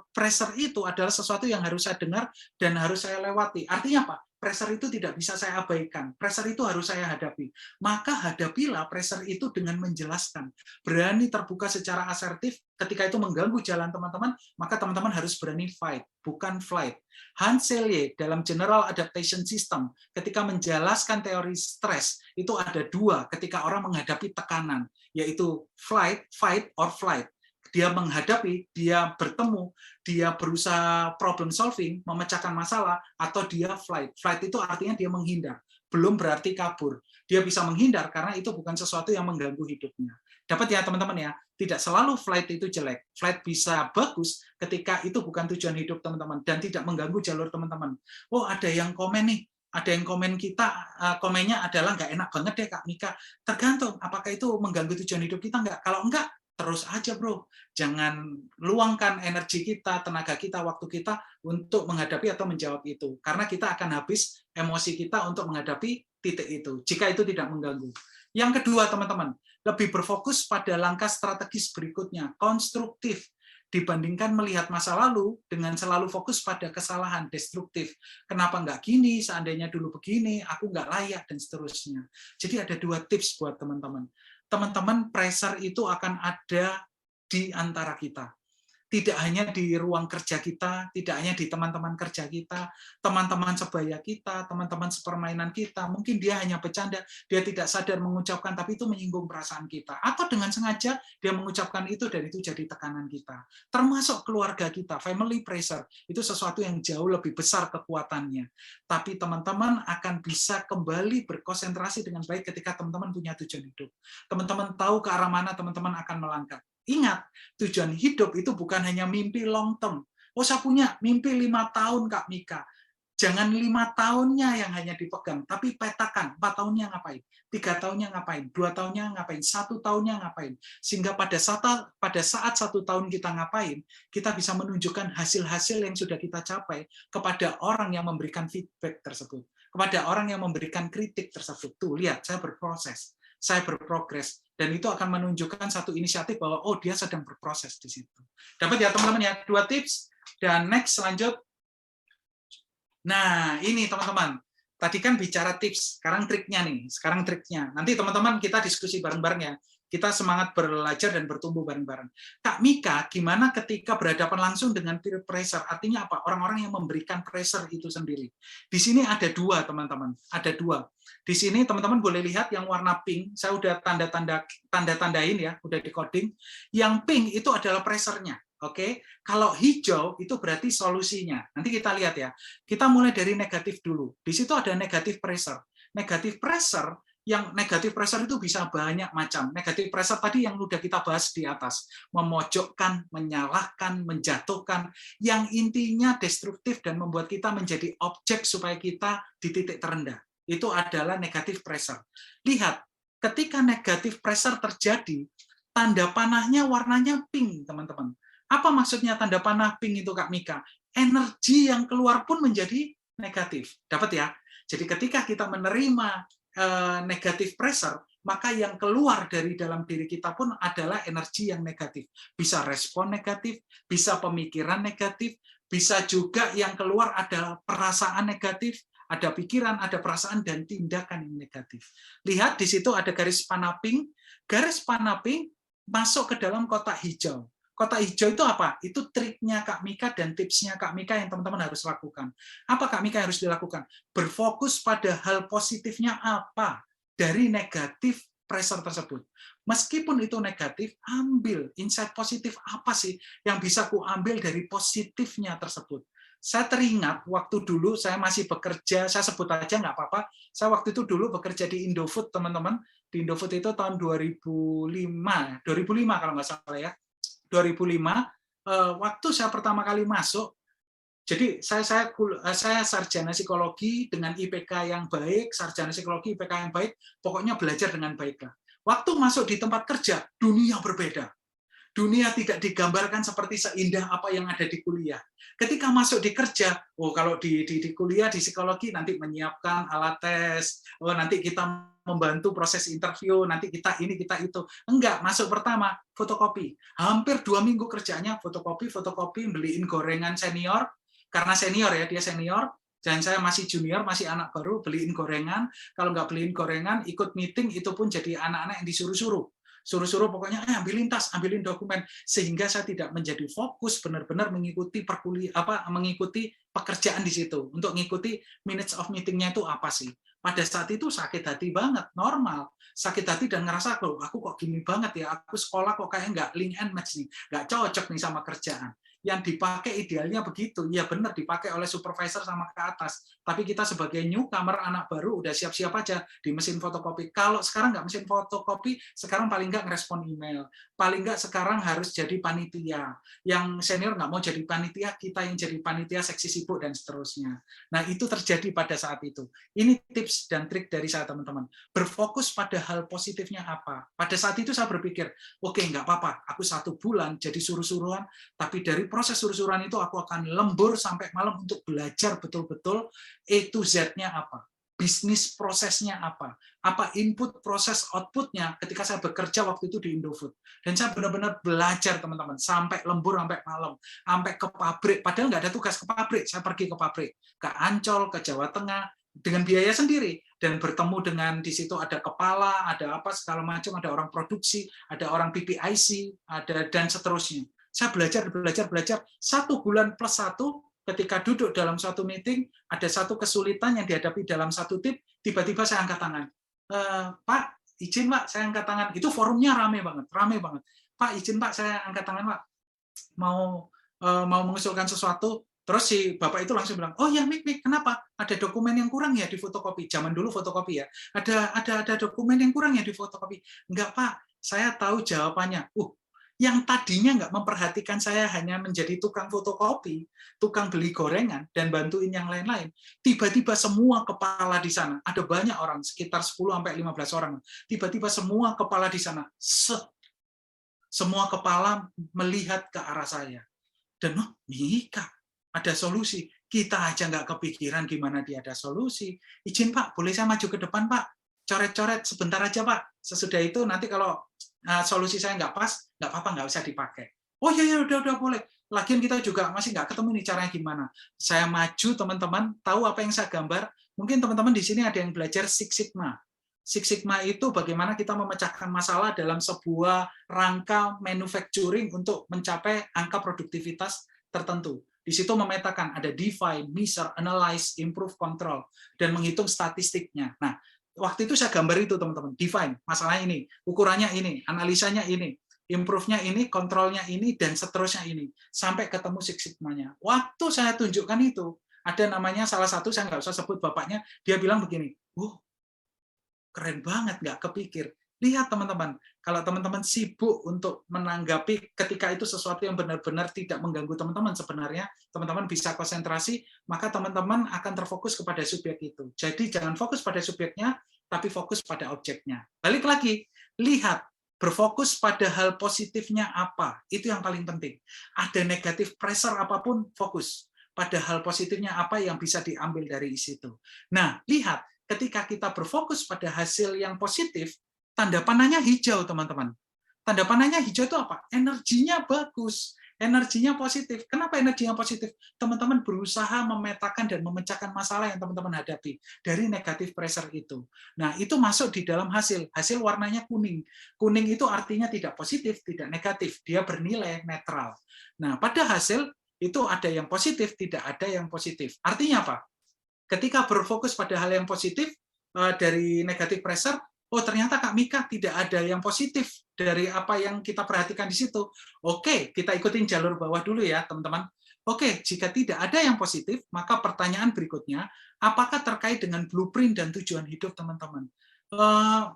pressure itu adalah sesuatu yang harus saya dengar dan harus saya lewati. Artinya apa? Pressure itu tidak bisa saya abaikan. Pressure itu harus saya hadapi. Maka hadapilah pressure itu dengan menjelaskan. Berani terbuka secara asertif ketika itu mengganggu jalan teman-teman, maka teman-teman harus berani fight, bukan flight. Hans Selye dalam General Adaptation System ketika menjelaskan teori stres itu ada dua ketika orang menghadapi tekanan, yaitu flight, fight, or flight. Dia menghadapi, dia bertemu, dia berusaha problem solving, memecahkan masalah, atau dia flight. Flight itu artinya dia menghindar, belum berarti kabur. Dia bisa menghindar karena itu bukan sesuatu yang mengganggu hidupnya. Dapat ya teman-teman ya, tidak selalu flight itu jelek. Flight bisa bagus ketika itu bukan tujuan hidup teman-teman dan tidak mengganggu jalur teman-teman. Oh, ada yang komen nih, ada yang komen kita, komennya adalah nggak enak banget deh Kak Mika. Tergantung apakah itu mengganggu tujuan hidup kita nggak. Kalau enggak, terus aja bro, jangan luangkan energi kita, tenaga kita, waktu kita untuk menghadapi atau menjawab itu, karena kita akan habis emosi kita untuk menghadapi titik itu, jika itu tidak mengganggu. Yang kedua teman-teman, lebih berfokus pada langkah strategis berikutnya, konstruktif, dibandingkan melihat masa lalu dengan selalu fokus pada kesalahan, destruktif. Kenapa nggak gini, seandainya dulu begini, aku nggak layak, dan seterusnya. Jadi ada dua tips buat teman-teman. Teman-teman, pressure itu akan ada di antara kita. Tidak hanya di ruang kerja kita, tidak hanya di teman-teman kerja kita, teman-teman sebaya kita, teman-teman sepermainan kita, mungkin dia hanya bercanda, dia tidak sadar mengucapkan, tapi itu menyinggung perasaan kita. Atau dengan sengaja dia mengucapkan itu dan itu jadi tekanan kita. Termasuk keluarga kita, family pressure, itu sesuatu yang jauh lebih besar kekuatannya. Tapi teman-teman akan bisa kembali berkonsentrasi dengan baik ketika teman-teman punya tujuan hidup. Teman-teman tahu ke arah mana teman-teman akan melangkah. Ingat, tujuan hidup itu bukan hanya mimpi long term. Oh, saya punya mimpi 5 tahun, Kak Mika. Jangan 5 tahunnya yang hanya dipegang, tapi petakan 4 tahunnya ngapain, 3 tahunnya ngapain, 2 tahunnya ngapain, 1 tahunnya ngapain. Sehingga pada saat 1 tahun kita ngapain, kita bisa menunjukkan hasil-hasil yang sudah kita capai kepada orang yang memberikan feedback tersebut, kepada orang yang memberikan kritik tersebut. Tuh, lihat, saya berproses, saya berprogres. Dan itu akan menunjukkan satu inisiatif bahwa oh dia sedang berproses di situ. Dapat ya teman-teman ya, 2 tips. Dan next lanjut. Nah, ini teman-teman. Tadi kan bicara tips, sekarang triknya nih. Sekarang triknya. Nanti teman-teman kita diskusi bareng-bareng ya. Kita semangat belajar dan bertumbuh bareng-bareng. Kak Mika, gimana ketika berhadapan langsung dengan peer pressure? Artinya apa? Orang-orang yang memberikan pressure itu sendiri. Di sini ada 2, teman-teman. Ada 2. Di sini teman-teman boleh lihat yang warna pink, saya udah tanda-tandain ya, udah di coding. Yang pink itu adalah pressure-nya. Oke, kalau hijau itu berarti solusinya. Nanti kita lihat ya. Kita mulai dari negatif dulu. Di situ ada negatif pressure. Negatif pressure, yang negatif pressure itu bisa banyak macam. Negatif pressure tadi yang udah kita bahas di atas. Memojokkan, menyalahkan, menjatuhkan. Yang intinya destruktif dan membuat kita menjadi objek supaya kita di titik terendah. Itu adalah negatif pressure. Lihat, ketika negatif pressure terjadi, tanda panahnya warnanya pink, teman-teman. Apa maksudnya tanda panah pink itu, Kak Mika? Energi yang keluar pun menjadi negatif. Dapat ya? Jadi ketika kita menerima negatif pressure, maka yang keluar dari dalam diri kita pun adalah energi yang negatif. Bisa respon negatif, bisa pemikiran negatif, bisa juga yang keluar adalah perasaan negatif, ada pikiran, ada perasaan, dan tindakan yang negatif. Lihat, di situ ada garis panah pink. Garis panah pink masuk ke dalam kotak hijau. Kotak hijau itu apa? Itu triknya Kak Mika dan tipsnya Kak Mika yang teman-teman harus lakukan. Apa Kak Mika harus dilakukan? Berfokus pada hal positifnya apa dari negatif pressure tersebut. Meskipun itu negatif, ambil insight positif apa sih yang bisa ku ambil dari positifnya tersebut. Saya teringat waktu dulu saya masih bekerja, saya sebut aja nggak apa-apa, saya waktu itu dulu bekerja di Indofood, teman-teman. Di Indofood itu tahun 2005 kalau nggak salah ya. 2005, waktu saya pertama kali masuk, jadi saya sarjana psikologi dengan IPK yang baik, sarjana psikologi IPK yang baik, pokoknya belajar dengan baik lah. Waktu masuk di tempat kerja, dunia berbeda. Dunia tidak digambarkan seperti seindah apa yang ada di kuliah. Ketika masuk di kerja, kalau di kuliah di psikologi nanti menyiapkan alat tes, nanti kita membantu proses interview, nanti kita ini kita itu. Enggak, masuk pertama fotokopi. Hampir 2 minggu kerjanya fotokopi, beliin gorengan senior, karena senior ya, dia senior, dan saya masih junior, masih anak baru, beliin gorengan. Kalau nggak beliin gorengan, ikut meeting, itu pun jadi anak-anak yang disuruh-suruh. Suruh-suruh pokoknya ambilin tas, ambilin dokumen, sehingga saya tidak menjadi fokus benar-benar mengikuti mengikuti pekerjaan di situ, untuk mengikuti minutes of meeting-nya itu apa sih. Pada saat itu sakit hati banget, normal. Sakit hati dan ngerasa, aku kok gini banget ya, aku sekolah kok kayak nggak link and match nih, nggak cocok nih sama kerjaan. Yang dipakai idealnya begitu, ya benar dipakai oleh supervisor sama ke atas. Tapi kita sebagai newcomer, anak baru, udah siap-siap aja di mesin fotokopi. Kalau sekarang nggak mesin fotokopi, sekarang paling nggak ngerespon email. Paling nggak sekarang harus jadi panitia. Yang senior nggak mau jadi panitia, kita yang jadi panitia seksi sibuk dan seterusnya. Nah, itu terjadi pada saat itu. Ini tips dan trik dari saya, teman-teman. Berfokus pada hal positifnya apa. Pada saat itu saya berpikir, oke, nggak apa-apa, aku 1 bulan jadi suruh-suruhan, tapi dari proses suruh-suruhan itu aku akan lembur sampai malam untuk belajar betul-betul A to Z-nya apa, bisnis prosesnya apa input, proses, output-nya ketika saya bekerja waktu itu di Indofood. Dan saya benar-benar belajar, teman-teman, sampai lembur, sampai malam, sampai ke pabrik, padahal nggak ada tugas ke pabrik, saya pergi ke pabrik, ke Ancol, ke Jawa Tengah, dengan biaya sendiri, dan bertemu dengan di situ ada kepala, ada apa segala macam, ada orang produksi, ada orang PPIC, ada dan seterusnya. Saya belajar 1 bulan plus 1, ketika duduk dalam suatu meeting, ada satu kesulitan yang dihadapi dalam satu tim, tiba-tiba saya angkat tangan. Pak, izin Pak, saya angkat tangan. Itu forumnya rame banget. Pak, izin Pak, saya angkat tangan Pak. Mau mengusulkan sesuatu. Terus si bapak itu langsung bilang, oh ya Mik, kenapa? Ada dokumen yang kurang ya di fotokopi. Zaman dulu fotokopi ya. Ada dokumen yang kurang ya di fotokopi. Enggak Pak, saya tahu jawabannya. Yang tadinya nggak memperhatikan saya hanya menjadi tukang fotokopi, tukang beli gorengan, dan bantuin yang lain-lain, tiba-tiba semua kepala di sana, ada banyak orang, sekitar 10-15 orang, tiba-tiba semua kepala di sana, semua kepala melihat ke arah saya. Dan, Mika, ada solusi. Kita aja nggak kepikiran gimana dia ada solusi. Izin Pak, boleh saya maju ke depan Pak? Coret-coret sebentar aja Pak. Sesudah itu nanti kalau solusi saya nggak pas, nggak apa-apa, nggak usah dipakai. Oh ya udah boleh. Lagian kita juga masih nggak ketemu nih caranya gimana. Saya maju, teman-teman, tahu apa yang saya gambar? Mungkin teman-teman di sini ada yang belajar Six Sigma. Six Sigma itu bagaimana kita memecahkan masalah dalam sebuah rangka manufacturing untuk mencapai angka produktivitas tertentu. Di situ memetakan ada define, measure, analyze, improve, control, dan menghitung statistiknya. Nah, waktu itu saya gambar itu, teman-teman. Define, masalahnya ini, ukurannya ini, analisanya ini, improve-nya ini, kontrolnya ini, dan seterusnya ini. Sampai ketemu Six Sigma-nya. Waktu saya tunjukkan itu, ada namanya salah satu, saya nggak usah sebut bapaknya, dia bilang begini, keren banget, nggak kepikir. Lihat teman-teman, kalau teman-teman sibuk untuk menanggapi ketika itu sesuatu yang benar-benar tidak mengganggu teman-teman, sebenarnya teman-teman bisa konsentrasi, maka teman-teman akan terfokus kepada subjek itu. Jadi jangan fokus pada subjeknya, tapi fokus pada objeknya. Balik lagi, lihat, berfokus pada hal positifnya apa, itu yang paling penting. Ada negatif pressure apapun, fokus pada hal positifnya apa yang bisa diambil dari situ. Nah, lihat, ketika kita berfokus pada hasil yang positif, tanda panahnya hijau, teman-teman. Tanda panahnya hijau itu apa? Energinya bagus, energinya positif. Kenapa energinya positif? Teman-teman berusaha memetakan dan memecahkan masalah yang teman-teman hadapi dari negatif pressure itu. Nah, itu masuk di dalam hasil. Hasil warnanya kuning. Kuning itu artinya tidak positif, tidak negatif. Dia bernilai netral. Nah, pada hasil itu ada yang positif, tidak ada yang positif. Artinya apa? Ketika berfokus pada hal yang positif dari negatif pressure, ternyata Kak Mika tidak ada yang positif dari apa yang kita perhatikan di situ. Oke, kita ikutin jalur bawah dulu ya, teman-teman. Oke, jika tidak ada yang positif, maka pertanyaan berikutnya, apakah terkait dengan blueprint dan tujuan hidup teman-teman?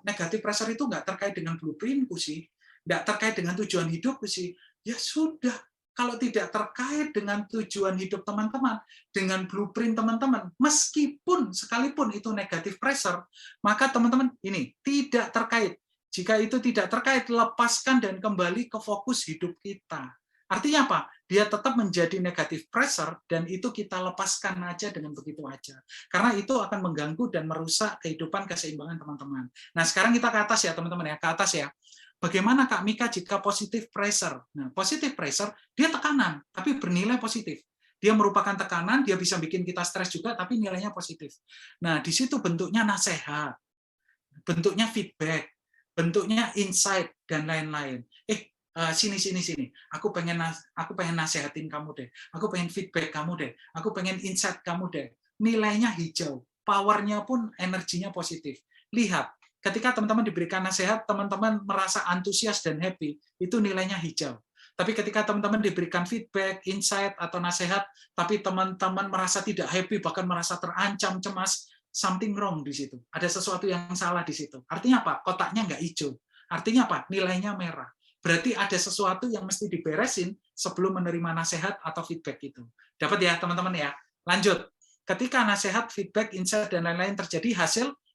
Negatif pressure itu nggak terkait dengan blueprintku sih, nggak terkait dengan tujuan hidupku sih. Ya sudah, kalau tidak terkait dengan tujuan hidup teman-teman, dengan blueprint teman-teman, meskipun sekalipun itu negatif pressure, maka teman-teman ini tidak terkait. Jika itu tidak terkait, lepaskan dan kembali ke fokus hidup kita. Artinya apa? Dia tetap menjadi negatif pressure dan itu kita lepaskan aja dengan begitu aja. Karena itu akan mengganggu dan merusak kehidupan keseimbangan teman-teman. Nah, sekarang kita ke atas ya teman-teman ya, ke atas ya. Bagaimana Kak Mika jika positif pressure? Nah, positif pressure dia tekanan tapi bernilai positif. Dia merupakan tekanan, dia bisa bikin kita stres juga tapi nilainya positif. Nah, di situ bentuknya nasihat, bentuknya feedback, bentuknya insight dan lain-lain. Sini sini sini. Aku pengen nasehatin kamu deh. Aku pengen feedback kamu deh. Aku pengen insight kamu deh. Nilainya hijau. Powernya pun energinya positif. Lihat, ketika teman-teman diberikan nasihat, teman-teman merasa antusias dan happy, itu nilainya hijau. Tapi ketika teman-teman diberikan feedback, insight, atau nasihat, tapi teman-teman merasa tidak happy, bahkan merasa terancam, cemas, something wrong di situ. Ada sesuatu yang salah di situ. Artinya apa? Kotaknya nggak hijau. Artinya apa? Nilainya merah. Berarti ada sesuatu yang mesti diberesin sebelum menerima nasihat atau feedback itu. Dapat ya teman-teman ya? Lanjut. Ketika nasihat, feedback, insight, dan lain-lain terjadi,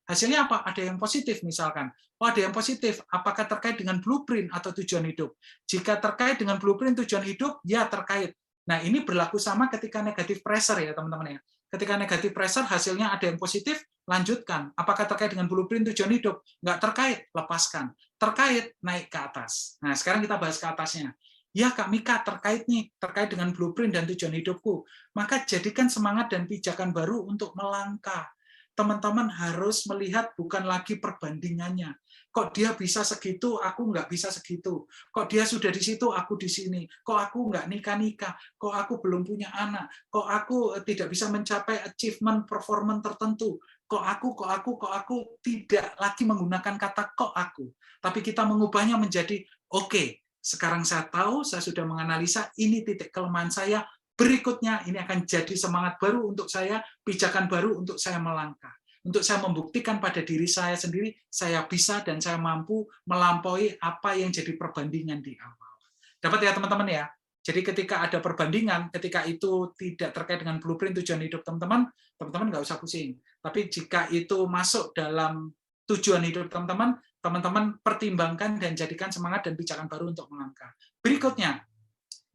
hasilnya apa? Ada yang positif misalkan. Oh, ada yang positif. Apakah terkait dengan blueprint atau tujuan hidup? Jika terkait dengan blueprint tujuan hidup, ya terkait. Nah, ini berlaku sama ketika negatif pressure ya teman-teman ya. Ketika negatif pressure hasilnya ada yang positif, lanjutkan. Apakah terkait dengan blueprint tujuan hidup? Nggak terkait, lepaskan. Terkait, naik ke atas. Nah, sekarang kita bahas ke atasnya. Ya Kak Mika, terkait nih, terkait dengan blueprint dan tujuan hidupku. Maka jadikan semangat dan pijakan baru untuk melangkah. Teman-teman harus melihat bukan lagi perbandingannya. Kok dia bisa segitu, aku nggak bisa segitu. Kok dia sudah di situ, aku di sini. Kok aku nggak nikah-nikah. Kok aku belum punya anak. Kok aku tidak bisa mencapai achievement performance tertentu. Kok aku tidak lagi menggunakan kata kok aku. Tapi kita mengubahnya menjadi, oke, sekarang saya tahu, saya sudah menganalisa, ini titik kelemahan saya, berikutnya ini akan jadi semangat baru untuk saya, pijakan baru untuk saya melangkah. Untuk saya membuktikan pada diri saya sendiri, saya bisa dan saya mampu melampaui apa yang jadi perbandingan di awal. Dapat ya teman-teman ya? Jadi ketika ada perbandingan, ketika itu tidak terkait dengan blueprint tujuan hidup teman-teman, teman-teman nggak usah pusing. Tapi jika itu masuk dalam tujuan hidup teman-teman, teman-teman pertimbangkan dan jadikan semangat dan pijakan baru untuk melangkah. Berikutnya,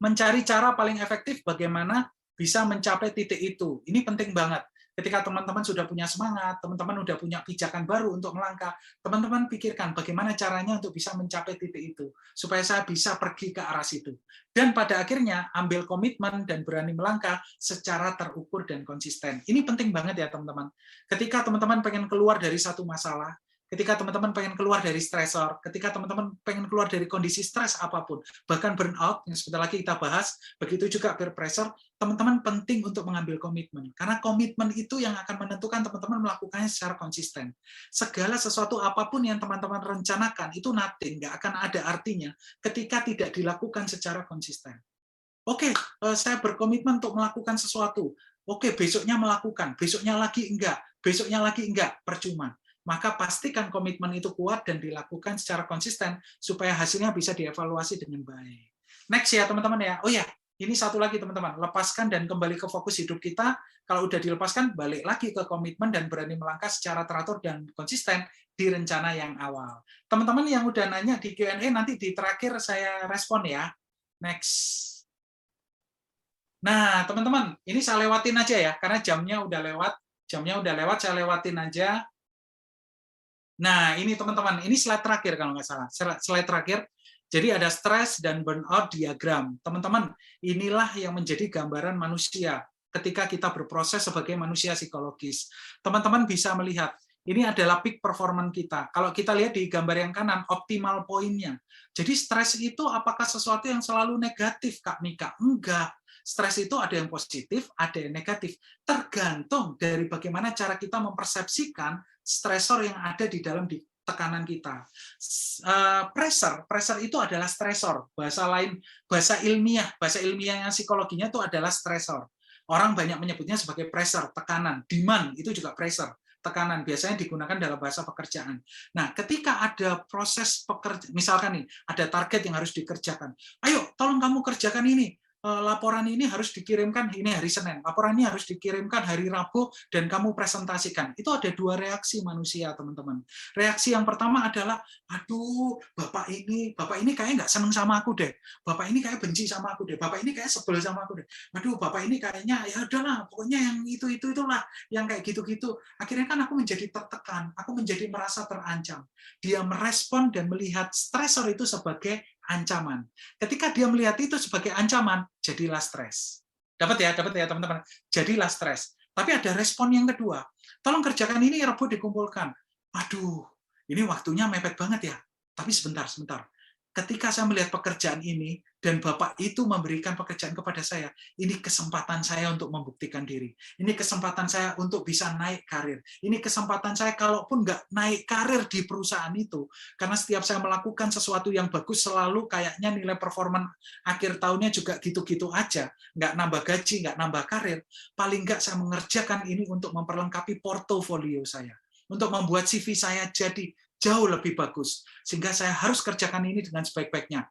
mencari cara paling efektif bagaimana bisa mencapai titik itu. Ini penting banget. Ketika teman-teman sudah punya semangat, teman-teman sudah punya pijakan baru untuk melangkah, teman-teman pikirkan bagaimana caranya untuk bisa mencapai titik itu, supaya saya bisa pergi ke arah situ. Dan pada akhirnya, ambil komitmen dan berani melangkah secara terukur dan konsisten. Ini penting banget ya teman-teman. Ketika teman-teman pengen keluar dari satu masalah, ketika teman-teman pengen keluar dari stresor, ketika teman-teman pengen keluar dari kondisi stres apapun, bahkan burnout, yang sebentar lagi kita bahas, begitu juga peer pressure, teman-teman penting untuk mengambil komitmen. Karena komitmen itu yang akan menentukan teman-teman melakukannya secara konsisten. Segala sesuatu apapun yang teman-teman rencanakan, itu nothing, nggak akan ada artinya ketika tidak dilakukan secara konsisten. Oke, saya berkomitmen untuk melakukan sesuatu. Oke, besoknya melakukan, besoknya lagi enggak, percuma. Maka pastikan komitmen itu kuat dan dilakukan secara konsisten supaya hasilnya bisa dievaluasi dengan baik. Next ya teman-teman ya. Oh ya, ini satu lagi teman-teman, lepaskan dan kembali ke fokus hidup kita. Kalau udah dilepaskan, balik lagi ke komitmen dan berani melangkah secara teratur dan konsisten di rencana yang awal. Teman-teman yang udah nanya di Q&A nanti di terakhir saya respon ya. Next. Nah, teman-teman, ini saya lewatin aja ya, karena jamnya udah lewat, saya lewatin aja. Nah, ini teman-teman, ini slide terakhir kalau nggak salah. Slide terakhir, jadi ada stres dan burnout diagram. Teman-teman, inilah yang menjadi gambaran manusia ketika kita berproses sebagai manusia psikologis. Teman-teman bisa melihat, ini adalah peak performance kita. Kalau kita lihat di gambar yang kanan, optimal poinnya. Jadi stres itu apakah sesuatu yang selalu negatif, Kak Mika? Enggak. Stres itu ada yang positif, ada yang negatif. Tergantung dari bagaimana cara kita mempersepsikan stresor yang ada di dalam tekanan kita. Pressure itu adalah stresor. Bahasa ilmiahnya psikologinya itu adalah stresor. Orang banyak menyebutnya sebagai pressure, tekanan. Demand itu juga pressure, tekanan. Biasanya digunakan dalam bahasa pekerjaan. Nah, ketika ada proses pekerjaan, misalkan nih, ada target yang harus dikerjakan. Ayo, tolong kamu kerjakan ini. laporan ini harus dikirimkan ini hari Senin, laporan ini harus dikirimkan hari Rabu, dan kamu presentasikan. Itu ada dua reaksi manusia, teman-teman. Reaksi yang pertama adalah, aduh, Bapak ini kayak nggak seneng sama aku deh. Bapak ini kayak benci sama aku deh. Bapak ini kayak sebel sama aku deh. Aduh, Bapak ini kayaknya, ya udahlah, pokoknya yang itulah, yang kayak gitu-gitu. Akhirnya kan aku menjadi tertekan, aku menjadi merasa terancam. Dia merespon dan melihat stresor itu sebagai ancaman. Ketika dia melihat itu sebagai ancaman, jadilah stres. Dapat ya teman-teman. Jadilah stres. Tapi ada respon yang kedua. Tolong kerjakan ini, Rabu dikumpulkan. Aduh, ini waktunya mepet banget ya. Tapi sebentar. Ketika saya melihat pekerjaan ini, dan Bapak itu memberikan pekerjaan kepada saya, ini kesempatan saya untuk membuktikan diri. Ini kesempatan saya untuk bisa naik karir. Ini kesempatan saya kalaupun nggak naik karir di perusahaan itu, karena setiap saya melakukan sesuatu yang bagus, selalu kayaknya nilai performa akhir tahunnya juga gitu-gitu aja, nggak nambah gaji, nggak nambah karir, paling nggak saya mengerjakan ini untuk memperlengkapi portofolio saya, untuk membuat CV saya jadi jauh lebih bagus, sehingga saya harus kerjakan ini dengan sebaik-baiknya.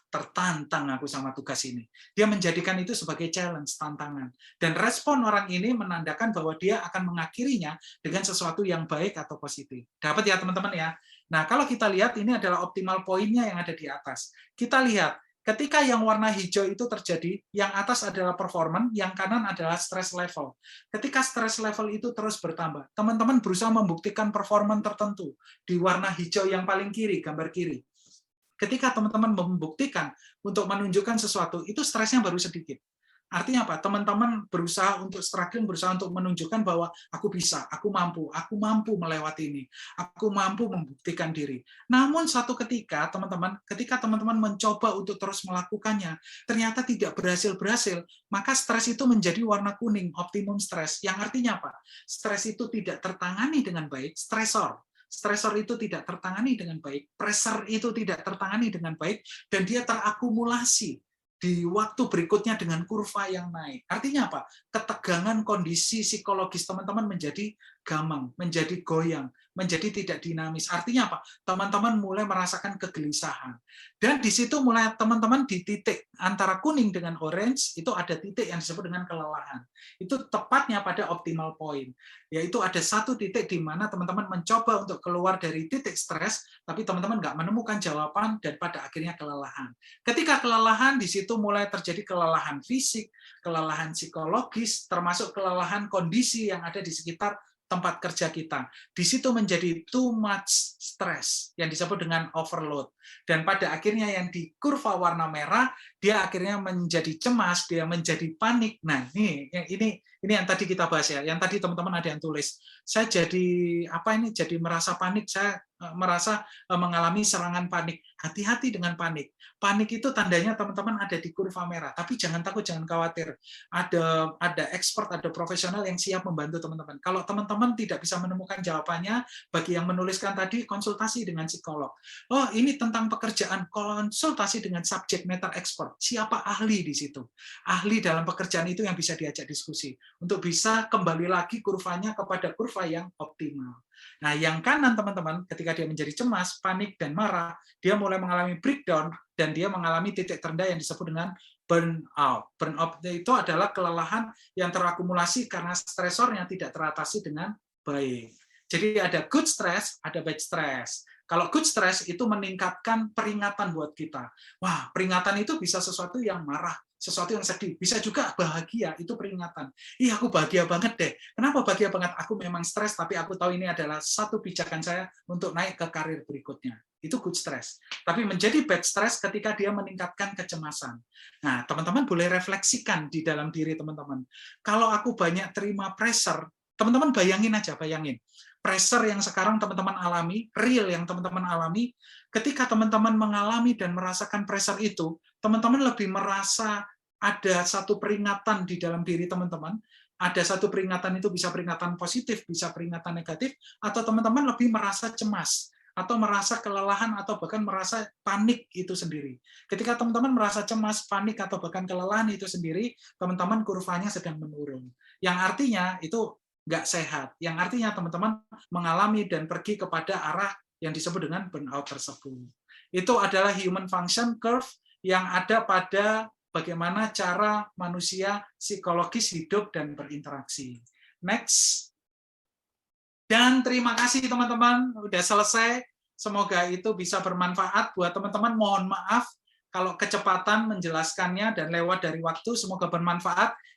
Tertantang aku sama tugas ini. Dia menjadikan itu sebagai challenge, tantangan. Dan respon orang ini menandakan bahwa dia akan mengakhirinya dengan sesuatu yang baik atau positif. Dapat ya teman-teman ya? Nah, kalau kita lihat ini adalah optimal poinnya yang ada di atas. Kita lihat, ketika yang warna hijau itu terjadi, yang atas adalah performance, yang kanan adalah stress level. Ketika stress level itu terus bertambah, teman-teman berusaha membuktikan performance tertentu di warna hijau yang paling kiri, gambar kiri. Ketika teman-teman membuktikan untuk menunjukkan sesuatu, itu stresnya baru sedikit. Artinya apa? Teman-teman berusaha untuk struggling, berusaha untuk menunjukkan bahwa aku bisa, aku mampu melewati ini, aku mampu membuktikan diri. Namun suatu ketika, ketika teman-teman mencoba untuk terus melakukannya, ternyata tidak berhasil, maka stres itu menjadi warna kuning, optimum stres. Yang artinya apa? Stres itu tidak tertangani dengan baik, stresor itu tidak tertangani dengan baik, pressure itu tidak tertangani dengan baik, dan dia terakumulasi di waktu berikutnya dengan kurva yang naik. Artinya apa? Ketegangan kondisi psikologis teman-teman menjadi gamang, menjadi goyang, menjadi tidak dinamis. Artinya apa? Teman-teman mulai merasakan kegelisahan. Dan di situ mulai teman-teman di titik antara kuning dengan orange, itu ada titik yang disebut dengan kelelahan. Itu tepatnya pada optimal point. Yaitu ada satu titik di mana teman-teman mencoba untuk keluar dari titik stres, tapi teman-teman nggak menemukan jawaban dan pada akhirnya kelelahan. Ketika kelelahan, di situ mulai terjadi kelelahan fisik, kelelahan psikologis, termasuk kelelahan kondisi yang ada di sekitar tempat kerja kita. Di situ menjadi too much stress yang disebut dengan overload. Dan pada akhirnya yang di kurva warna merah, dia akhirnya menjadi cemas, dia menjadi panik. Nah, ini yang tadi kita bahas ya. Yang tadi teman-teman ada yang tulis. Saya jadi merasa panik, saya merasa mengalami serangan panik. Hati-hati dengan panik. Panik itu tandanya teman-teman ada di kurva merah. Tapi jangan takut, jangan khawatir. Ada expert, ada profesional yang siap membantu teman-teman. Kalau teman-teman tidak bisa menemukan jawabannya, bagi yang menuliskan tadi, konsultasi dengan psikolog. Oh, ini tentang pekerjaan, konsultasi dengan subject matter expert. Siapa ahli di situ? Ahli dalam pekerjaan itu yang bisa diajak diskusi. Untuk bisa kembali lagi kurvanya kepada kurva yang optimal. Nah, yang kanan teman-teman, ketika dia menjadi cemas, panik, dan marah, dia mulai mengalami breakdown, dan dia mengalami titik terendah yang disebut dengan burnout. Burnout itu adalah kelelahan yang terakumulasi karena stresornya tidak teratasi dengan baik. Jadi ada good stress, ada bad stress. Kalau good stress itu meningkatkan peringatan buat kita. Wah, peringatan itu bisa sesuatu yang marah, sesuatu yang sedih. Bisa juga bahagia, itu peringatan. Ih, aku bahagia banget deh. Kenapa bahagia banget? Aku memang stres, tapi aku tahu ini adalah satu pijakan saya untuk naik ke karir berikutnya. Itu good stress. Tapi menjadi bad stress ketika dia meningkatkan kecemasan. Nah, teman-teman boleh refleksikan di dalam diri teman-teman. Kalau aku banyak terima pressure, teman-teman bayangin aja, bayangin. Pressure yang sekarang teman-teman alami, real yang teman-teman alami, ketika teman-teman mengalami dan merasakan pressure itu, teman-teman lebih merasa ada satu peringatan di dalam diri teman-teman, ada satu peringatan itu bisa peringatan positif, bisa peringatan negatif, atau teman-teman lebih merasa cemas, atau merasa kelelahan, atau bahkan merasa panik itu sendiri. Ketika teman-teman merasa cemas, panik, atau bahkan kelelahan itu sendiri, teman-teman kurvanya sedang menurun. Yang artinya itu nggak sehat. Yang artinya teman-teman mengalami dan pergi kepada arah yang disebut dengan burnout tersebut. Itu adalah human function curve yang ada pada bagaimana cara manusia psikologis hidup dan berinteraksi. Next. Dan terima kasih teman-teman, udah selesai. Semoga itu bisa bermanfaat buat teman-teman. Mohon maaf kalau kecepatan menjelaskannya dan lewat dari waktu, semoga bermanfaat.